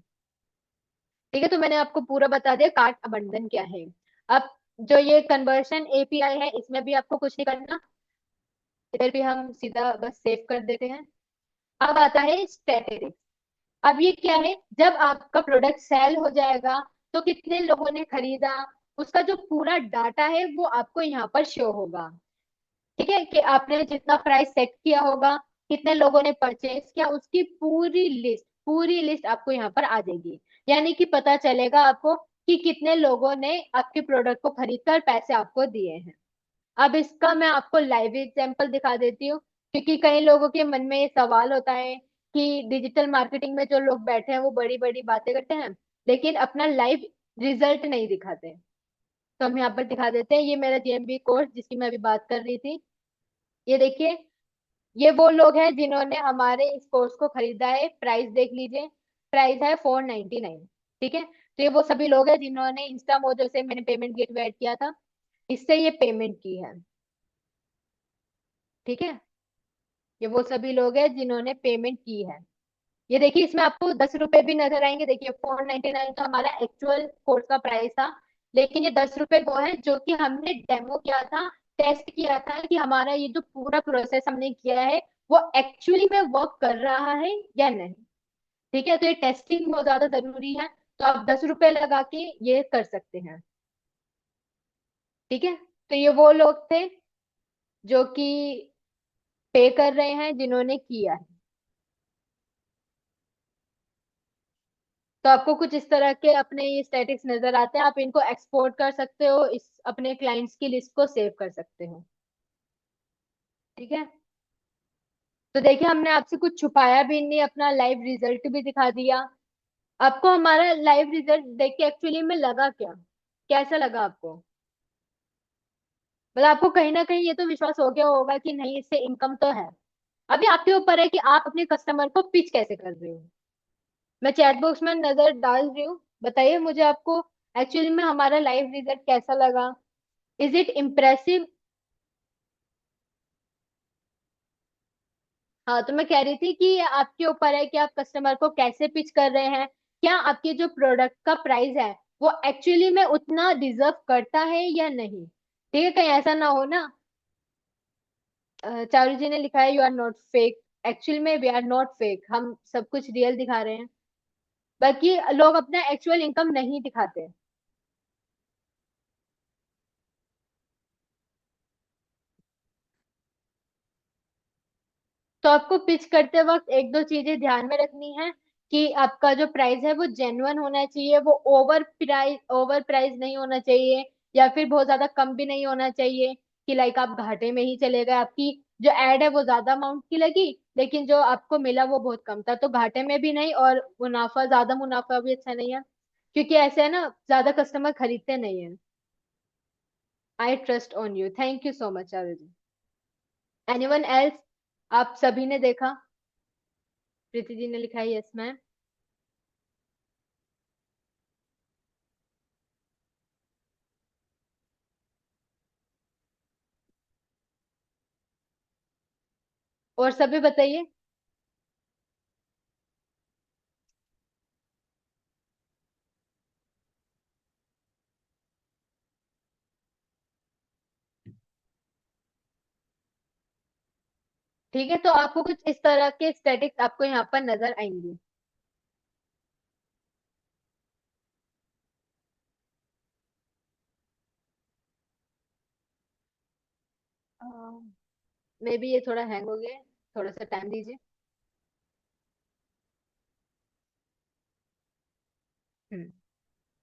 ठीक है, तो मैंने आपको पूरा बता दिया कार्ट अबंडन क्या है। अब जो ये कन्वर्शन एपीआई है इसमें भी आपको कुछ नहीं करना, इधर भी हम सीधा बस सेव कर देते हैं। अब आता है स्टैटिस्टिक्स। अब ये क्या है, जब आपका प्रोडक्ट सेल हो जाएगा तो कितने लोगों ने खरीदा, उसका जो पूरा डाटा है वो आपको यहाँ पर शो होगा। ठीक है, कि आपने जितना प्राइस सेट किया होगा, कितने लोगों ने परचेज किया, उसकी पूरी लिस्ट आपको यहाँ पर आ जाएगी। यानी कि पता चलेगा आपको कि कितने लोगों ने आपके प्रोडक्ट को खरीद कर पैसे आपको दिए हैं। अब इसका मैं आपको लाइव एग्जांपल दिखा देती हूँ, क्योंकि कई लोगों के मन में ये सवाल होता है कि डिजिटल मार्केटिंग में जो लोग बैठे हैं वो बड़ी बड़ी बातें करते हैं लेकिन अपना लाइव रिजल्ट नहीं दिखाते। तो हम यहाँ पर दिखा देते हैं, ये मेरा जेएमबी कोर्स जिसकी मैं अभी बात कर रही थी। ये देखिए, ये वो लोग हैं जिन्होंने हमारे इस कोर्स को खरीदा है, प्राइस देख लीजिए, प्राइस है 499। ठीक है, तो ये वो सभी लोग हैं जिन्होंने इंस्टा मोजो से मैंने पेमेंट गेटवे ऐड किया था, इससे ये पेमेंट की है। ठीक है, ये वो सभी लोग हैं जिन्होंने पेमेंट की है। ये देखिए, इसमें आपको 10 रुपए भी नजर आएंगे, देखिए 499 तो हमारा एक्चुअल कोर्स का प्राइस था, लेकिन ये 10 रुपए वो है जो कि हमने डेमो किया था, टेस्ट किया था कि हमारा ये जो पूरा प्रोसेस हमने किया है वो एक्चुअली में वर्क कर रहा है या नहीं। ठीक है, तो ये टेस्टिंग बहुत ज्यादा जरूरी है, तो आप 10 रुपए लगा के ये कर सकते हैं। ठीक है, तो ये वो लोग थे जो कि पे कर रहे हैं, जिन्होंने किया है। तो आपको कुछ इस तरह के अपने ये स्टैटिक्स नजर आते हैं, आप इनको एक्सपोर्ट कर सकते हो, इस अपने क्लाइंट्स की लिस्ट को सेव कर सकते हो। ठीक है, तो देखिए हमने आपसे कुछ छुपाया भी नहीं, अपना लाइव रिजल्ट भी दिखा दिया। आपको हमारा लाइव रिजल्ट देख के एक्चुअली में लगा क्या, कैसा लगा आपको? मतलब आपको कहीं ना कहीं ये तो विश्वास हो गया होगा कि नहीं इससे इनकम तो है। अभी आपके ऊपर है कि आप अपने कस्टमर को पिच कैसे कर रहे हो। मैं चैट बॉक्स में नजर डाल रही हूँ, बताइए मुझे आपको एक्चुअली में हमारा लाइव रिजल्ट कैसा लगा। Is it impressive? हाँ, तो मैं कह रही थी कि आपके ऊपर है कि आप कस्टमर को कैसे पिच कर रहे हैं, क्या आपके जो प्रोडक्ट का प्राइस है वो एक्चुअली में उतना डिजर्व करता है या नहीं। ठीक है, कहीं ऐसा ना हो ना। चारू जी ने लिखा है you are not fake. Actual में वी आर नॉट फेक, हम सब कुछ रियल दिखा रहे हैं, बाकी लोग अपना एक्चुअल इनकम नहीं दिखाते। तो आपको पिच करते वक्त एक दो चीजें ध्यान में रखनी है कि आपका जो प्राइस है वो जेन्युइन होना चाहिए, वो ओवर प्राइस नहीं होना चाहिए, या फिर बहुत ज्यादा कम भी नहीं होना चाहिए कि लाइक आप घाटे में ही चले गए, आपकी जो एड है वो ज्यादा अमाउंट की लगी लेकिन जो आपको मिला वो बहुत कम था, तो घाटे में भी नहीं और मुनाफा भी अच्छा नहीं है, क्योंकि ऐसे है ना, ज्यादा कस्टमर खरीदते नहीं है। I trust on you, thank you so much Charu ji. Anyone else? आप सभी ने देखा? प्रीति जी ने लिखा है यस मैम। और सभी बताइए। ठीक है, तो आपको कुछ इस तरह के स्टैटिक्स आपको यहाँ पर नजर आएंगे। मे बी ये थोड़ा हैंग हो गया है, थोड़ा सा टाइम दीजिए। हम्म।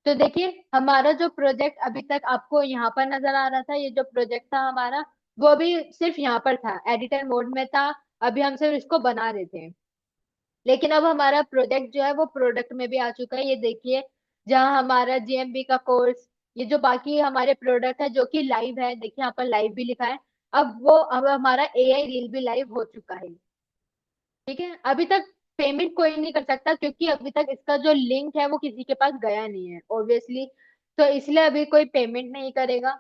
तो देखिए, हमारा जो प्रोजेक्ट अभी तक आपको यहाँ पर नजर आ रहा था, ये जो प्रोजेक्ट था हमारा, वो अभी सिर्फ यहाँ पर था, एडिटर मोड में था। अभी हम सिर्फ इसको बना रहे थे। लेकिन अब हमारा प्रोजेक्ट जो है वो प्रोडक्ट में भी आ चुका है, ये देखिए। जहाँ हमारा जीएमबी का कोर्स, ये जो बाकी हमारे प्रोडक्ट है जो कि लाइव है, देखिए यहाँ पर लाइव भी लिखा है। अब हमारा एआई रील भी लाइव हो चुका है। ठीक है, अभी तक पेमेंट कोई नहीं कर सकता, क्योंकि अभी तक इसका जो लिंक है वो किसी के पास गया नहीं है ऑब्वियसली। तो इसलिए अभी कोई पेमेंट नहीं करेगा।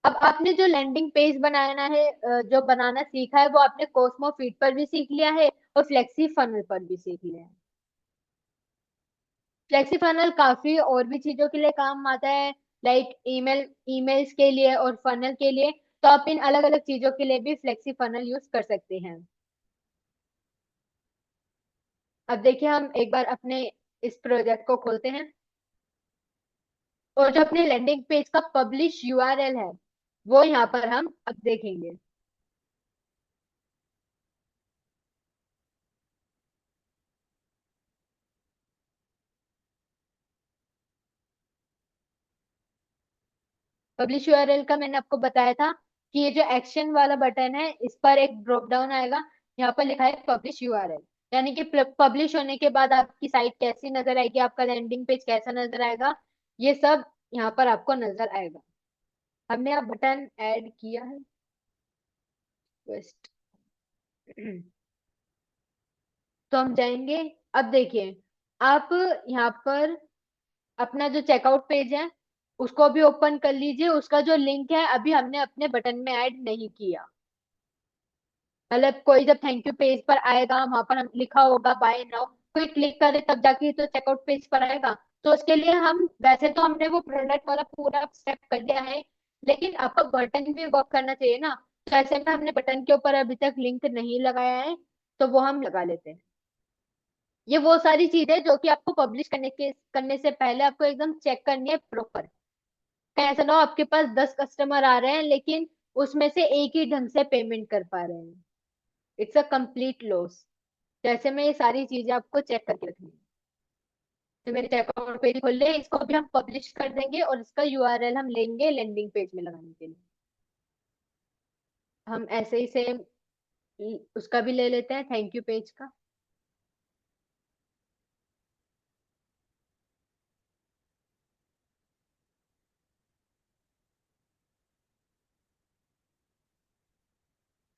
अब आपने जो लैंडिंग पेज बनाना है, जो बनाना सीखा है, वो आपने कोस्मो फीड पर भी सीख लिया है और फ्लेक्सी फनल पर भी सीख लिया है। फ्लेक्सी फनल काफी और भी चीजों के लिए काम आता है, लाइक ईमेल्स के लिए और फनल के लिए। तो आप इन अलग अलग चीजों के लिए भी फ्लेक्सी फनल यूज कर सकते हैं। अब देखिए, हम एक बार अपने इस प्रोजेक्ट को खोलते हैं, और जो अपने लैंडिंग पेज का पब्लिश यूआरएल है, वो यहाँ पर हम अब देखेंगे। पब्लिश यूआरएल का मैंने आपको बताया था कि ये जो एक्शन वाला बटन है, इस पर एक ड्रॉप डाउन आएगा। यहाँ पर लिखा है पब्लिश यूआरएल, यानी कि पब्लिश होने के बाद आपकी साइट कैसी नजर आएगी, आपका लैंडिंग पेज कैसा नजर आएगा, ये सब यहाँ पर आपको नजर आएगा। हमने अब बटन ऐड किया है, वेस्ट। तो हम जाएंगे। अब देखिए, आप यहाँ पर अपना जो चेकआउट पेज है उसको भी ओपन कर लीजिए। उसका जो लिंक है अभी हमने अपने बटन में ऐड नहीं किया। मतलब कोई जब थैंक यू पेज पर आएगा, वहां पर हम लिखा होगा बाय नाउ, कोई क्लिक करे तब जाके तो चेकआउट पेज पर आएगा। तो उसके लिए हम, वैसे तो हमने वो प्रोडक्ट वाला पूरा स्टेप कर दिया है, लेकिन आपका बटन भी वर्क करना चाहिए ना। तो ऐसे में हमने बटन के ऊपर अभी तक लिंक नहीं लगाया है, तो वो हम लगा लेते हैं। ये वो सारी चीजें जो कि आपको पब्लिश करने से पहले आपको एकदम चेक करनी है प्रॉपर। ऐसा ना हो आपके पास 10 कस्टमर आ रहे हैं, लेकिन उसमें से एक ही ढंग से पेमेंट कर पा रहे हैं। It's a complete loss. जैसे में ये सारी चीजें आपको चेक करके रखनी है। तो मेरे चेकआउट पेज खोल ले, इसको भी हम पब्लिश कर देंगे और इसका यूआरएल हम लेंगे लैंडिंग पेज में लगाने के लिए। हम ऐसे ही सेम उसका भी ले लेते हैं, थैंक यू पेज का।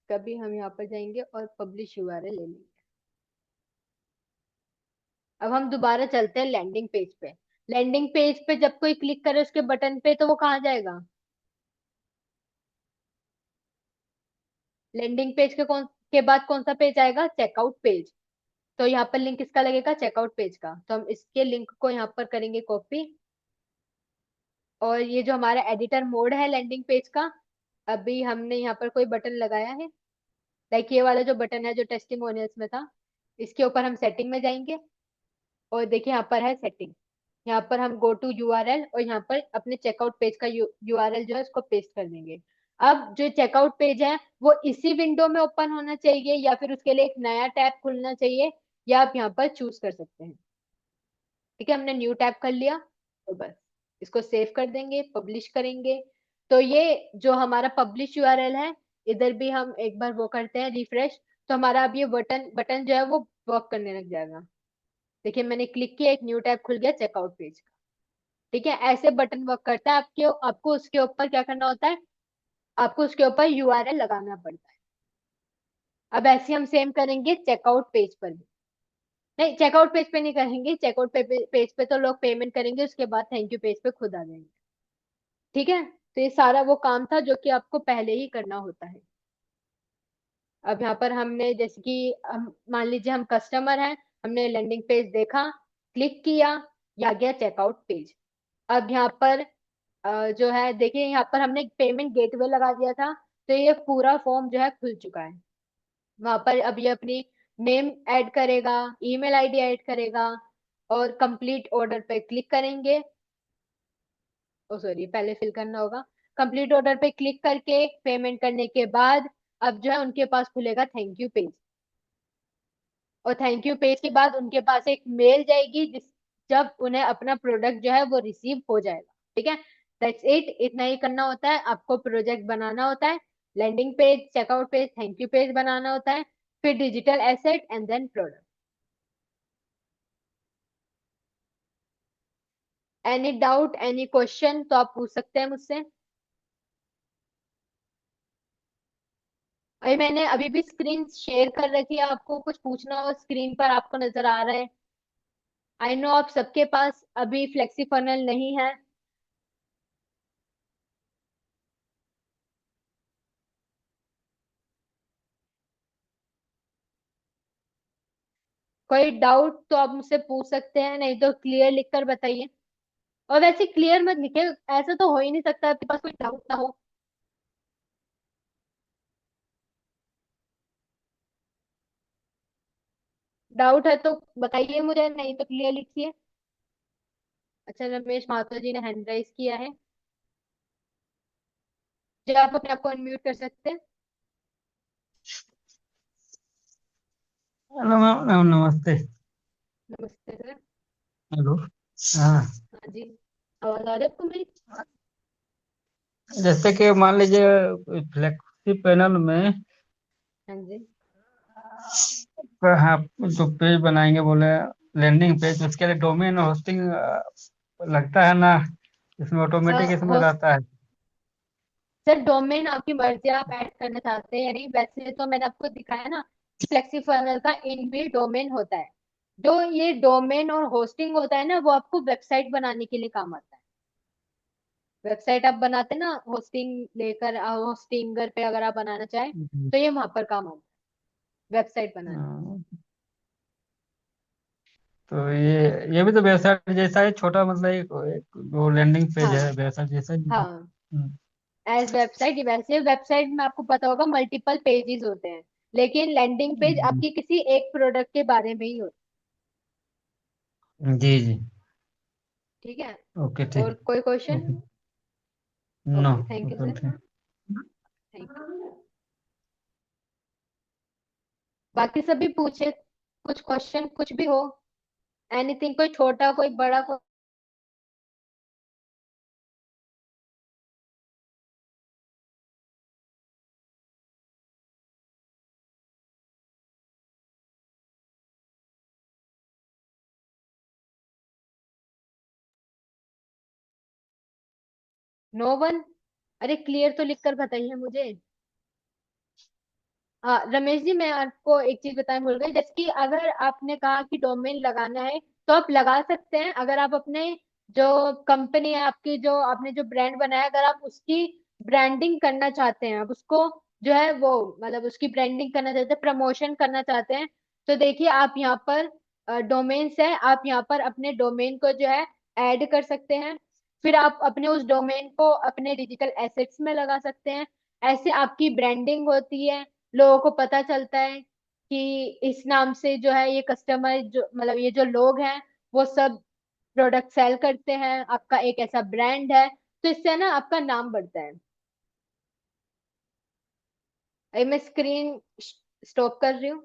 कभी हम यहाँ पर जाएंगे और पब्लिश यूआरएल ले लेंगे। अब हम दोबारा चलते हैं लैंडिंग पेज पे। लैंडिंग पेज पे जब कोई क्लिक करे उसके बटन पे, तो वो कहाँ जाएगा? लैंडिंग पेज के बाद कौन सा पेज आएगा? Checkout page. तो यहाँ पर लिंक किसका लगेगा? चेकआउट पेज का। तो हम इसके लिंक को यहाँ पर करेंगे कॉपी। और ये जो हमारा एडिटर मोड है लैंडिंग पेज का, अभी हमने यहाँ पर कोई बटन लगाया है, लाइक ये वाला जो बटन है जो टेस्टिमोनियल्स में था, इसके ऊपर हम सेटिंग में जाएंगे। और देखिए यहाँ पर है सेटिंग। यहाँ पर हम गो टू यूआरएल, और यहाँ पर अपने चेकआउट पेज का यूआरएल जो है उसको पेस्ट कर देंगे। अब जो चेकआउट पेज है वो इसी विंडो में ओपन होना चाहिए, या फिर उसके लिए एक नया टैब खुलना चाहिए, या आप यहाँ पर चूज कर सकते हैं। ठीक है, हमने न्यू टैब कर लिया। तो बस इसको सेव कर देंगे, पब्लिश करेंगे। तो ये जो हमारा पब्लिश यूआरएल है, इधर भी हम एक बार वो करते हैं रिफ्रेश। तो हमारा अब ये बटन बटन जो है वो वर्क करने लग जाएगा। देखिए, मैंने क्लिक किया, एक न्यू टैब खुल गया चेकआउट पेज का। ठीक है, ऐसे बटन वर्क करता है। आपके आपको उसके ऊपर क्या करना होता है? आपको उसके ऊपर यूआरएल लगाना पड़ता है। अब ऐसे हम सेम करेंगे चेकआउट पेज पर भी। नहीं, चेकआउट पेज पे नहीं करेंगे। चेकआउट पेज पे तो लोग पेमेंट करेंगे, उसके बाद थैंक यू पेज पे खुद आ जाएंगे। ठीक है, तो ये सारा वो काम था जो कि आपको पहले ही करना होता है। अब यहाँ पर हमने, जैसे कि हम मान लीजिए हम कस्टमर हैं, हमने लैंडिंग पेज देखा, क्लिक किया, या गया चेकआउट पेज। अब यहाँ पर जो है देखिए यहाँ पर हमने पेमेंट गेटवे लगा दिया था, तो ये पूरा फॉर्म जो है खुल चुका है। वहां पर अब ये अपनी नेम ऐड करेगा, ईमेल आईडी ऐड करेगा, और कंप्लीट ऑर्डर पे क्लिक करेंगे। ओ सॉरी, पहले फिल करना होगा। कंप्लीट ऑर्डर पे क्लिक करके पेमेंट करने के बाद अब जो है उनके पास खुलेगा थैंक यू पेज। और थैंक यू पेज के बाद उनके पास एक मेल जाएगी, जिस जब उन्हें अपना प्रोडक्ट जो है वो रिसीव हो जाएगा। ठीक है, दैट्स इट, इतना ही करना होता है। आपको प्रोजेक्ट बनाना होता है, landing page, checkout page, thank you page बनाना होता है, फिर digital asset and then product. Any doubt, any question तो आप पूछ सकते हैं मुझसे। अभी मैंने अभी भी स्क्रीन शेयर कर रखी है, आपको कुछ पूछना हो स्क्रीन पर आपको नजर आ रहा है। आई नो आप सबके पास अभी फ्लेक्सी फनल नहीं है। कोई डाउट तो आप मुझसे पूछ सकते हैं, नहीं तो क्लियर लिख कर बताइए। और वैसे क्लियर मत लिखे, ऐसा तो हो ही नहीं सकता आपके पास कोई डाउट ना हो। डाउट है तो बताइए मुझे, नहीं तो क्लियर लिखिए। अच्छा, रमेश माथुर जी ने हैंड राइज किया है, जो आप अपने आप को अनम्यूट कर सकते हैं। Hello ma'am. मैम नमस्ते। नमस्ते सर। हेलो। हाँ। हाँ जी, आवाज आ रही है आपको मेरी? जैसे कि मान लीजिए फ्लेक्सी पैनल में हाँ जी। हाँ, जो पेज बनाएंगे बोले लैंडिंग पेज, उसके लिए डोमेन होस्टिंग लगता है ना, इसमें ऑटोमेटिक इसमें हो रहता है। सर, डोमेन आपकी मर्जी, आप ऐड करना चाहते हैं या नहीं। वैसे तो मैंने आपको दिखाया ना, फ्लेक्सी फनल का इनबिल्ट डोमेन होता है। जो ये डोमेन और होस्टिंग होता है ना, वो आपको वेबसाइट बनाने के लिए काम आता है। वेबसाइट आप बनाते हैं ना, होस्टिंग लेकर, होस्टिंगर पे अगर आप बनाना चाहें, जी। तो ये वहां पर काम आता है, वेबसाइट बनाने। तो ये भी तो वेबसाइट जैसा है, छोटा मतलब एक वो लैंडिंग पेज हाँ है वेबसाइट जैसा ही। हाँ, एज वेबसाइट। वैसे वेबसाइट में आपको पता होगा मल्टीपल पेजेस होते हैं, लेकिन लैंडिंग पेज हम्म। आपकी किसी एक प्रोडक्ट के बारे में ही होता जी जी। है। ठीक है, ओके और ठीक। कोई question? Okay. No. Okay, thank you okay sir. ठीक। Thank you. बाकी सभी पूछे, कुछ क्वेश्चन कुछ भी हो, एनीथिंग, कोई छोटा कोई बड़ा कोई। No one? अरे क्लियर तो लिख कर बताइए मुझे। हाँ रमेश जी, मैं आपको एक चीज बताना भूल गई। जैसे कि अगर आपने कहा कि डोमेन लगाना है, तो आप लगा सकते हैं। अगर आप अपने जो कंपनी है आपकी, जो आपने जो ब्रांड बनाया, अगर आप उसकी ब्रांडिंग करना चाहते हैं, आप उसको जो है वो मतलब उसकी ब्रांडिंग करना चाहते हैं, प्रमोशन करना चाहते हैं, तो देखिए आप यहाँ पर डोमेन्स है, आप यहाँ पर अपने डोमेन को जो है ऐड कर सकते हैं। फिर आप अपने उस डोमेन को अपने डिजिटल एसेट्स में लगा सकते हैं। ऐसे आपकी ब्रांडिंग होती है, लोगों को पता चलता है कि इस नाम से जो है ये कस्टमर, जो मतलब ये जो लोग हैं, वो सब प्रोडक्ट सेल करते हैं, आपका एक ऐसा ब्रांड है। तो इससे ना आपका नाम बढ़ता है। अभी मैं स्क्रीन स्टॉप कर रही हूँ।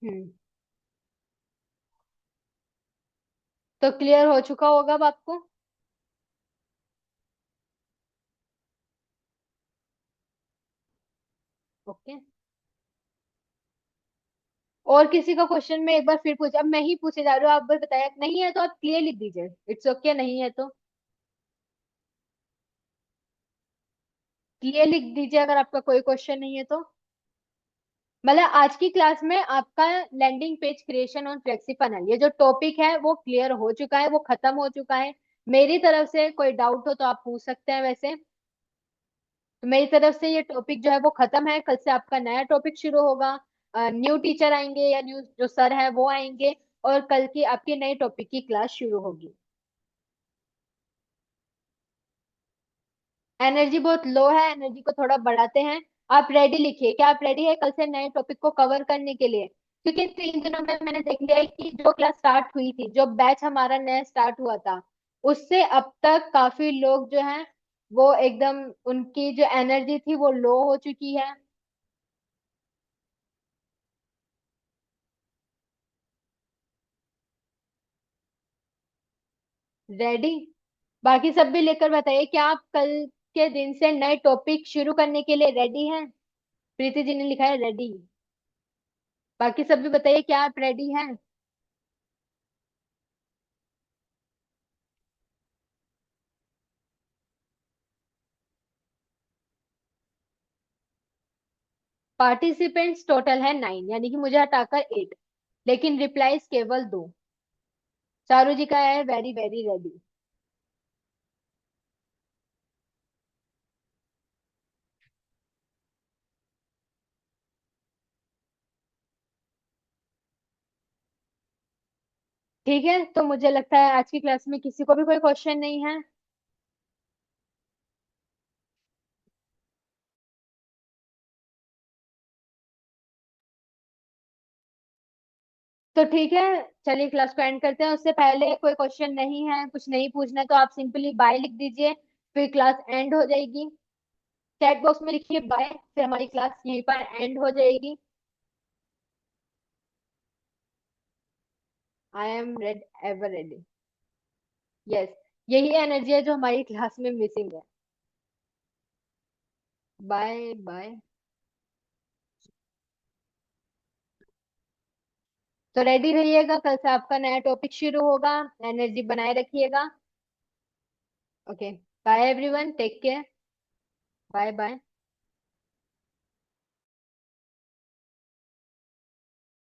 हम्म, तो क्लियर हो चुका होगा अब आपको। ओके, और किसी का क्वेश्चन में एक बार फिर पूछ, अब मैं ही पूछे जा रही हूँ, आप बस बताया नहीं है तो आप क्लियर लिख दीजिए, इट्स ओके। नहीं है तो क्लियर लिख दीजिए, अगर आपका कोई क्वेश्चन नहीं है तो। मतलब आज की क्लास में आपका landing page creation on flexi funnel, ये जो टॉपिक है वो क्लियर हो चुका है, वो खत्म हो चुका है। मेरी तरफ से कोई डाउट हो तो आप पूछ सकते हैं वैसे। तो मेरी तरफ से ये टॉपिक जो है वो खत्म है। कल से आपका नया टॉपिक शुरू होगा। न्यू टीचर आएंगे या न्यू जो सर है वो आएंगे, और कल की आपके नए टॉपिक की क्लास शुरू होगी। एनर्जी बहुत लो है, एनर्जी को थोड़ा बढ़ाते हैं। आप रेडी लिखिए, क्या आप रेडी है कल से नए टॉपिक को कवर करने के लिए? क्योंकि 3 दिनों में मैंने देख लिया है कि जो क्लास स्टार्ट हुई थी, जो बैच हमारा नया स्टार्ट हुआ था, उससे अब तक काफी लोग जो हैं वो एकदम, उनकी जो एनर्जी थी वो लो हो चुकी है। रेडी? बाकी सब भी लेकर बताइए, क्या आप कल के दिन से नए टॉपिक शुरू करने के लिए रेडी हैं? प्रीति जी ने लिखा है रेडी। बाकी सब भी बताइए, क्या आप रेडी हैं? पार्टिसिपेंट्स टोटल है 9, यानी कि मुझे हटाकर 8, लेकिन रिप्लाईज केवल 2। चारू जी का है वेरी वेरी रेडी। ठीक है, तो मुझे लगता है आज की क्लास में किसी को भी कोई क्वेश्चन नहीं है। तो ठीक है, चलिए क्लास को एंड करते हैं। उससे पहले कोई क्वेश्चन नहीं है, कुछ नहीं पूछना है, तो आप सिंपली बाय लिख दीजिए, फिर क्लास एंड हो जाएगी। चैट बॉक्स में लिखिए बाय, फिर हमारी क्लास यहीं पर एंड हो जाएगी। I am red, ever ready. Yes, यही एनर्जी है जो हमारी क्लास में मिसिंग है। Bye bye. तो रेडी रहिएगा, कल से आपका नया टॉपिक शुरू होगा। एनर्जी बनाए रखिएगा। Okay, bye everyone, take care. Bye bye.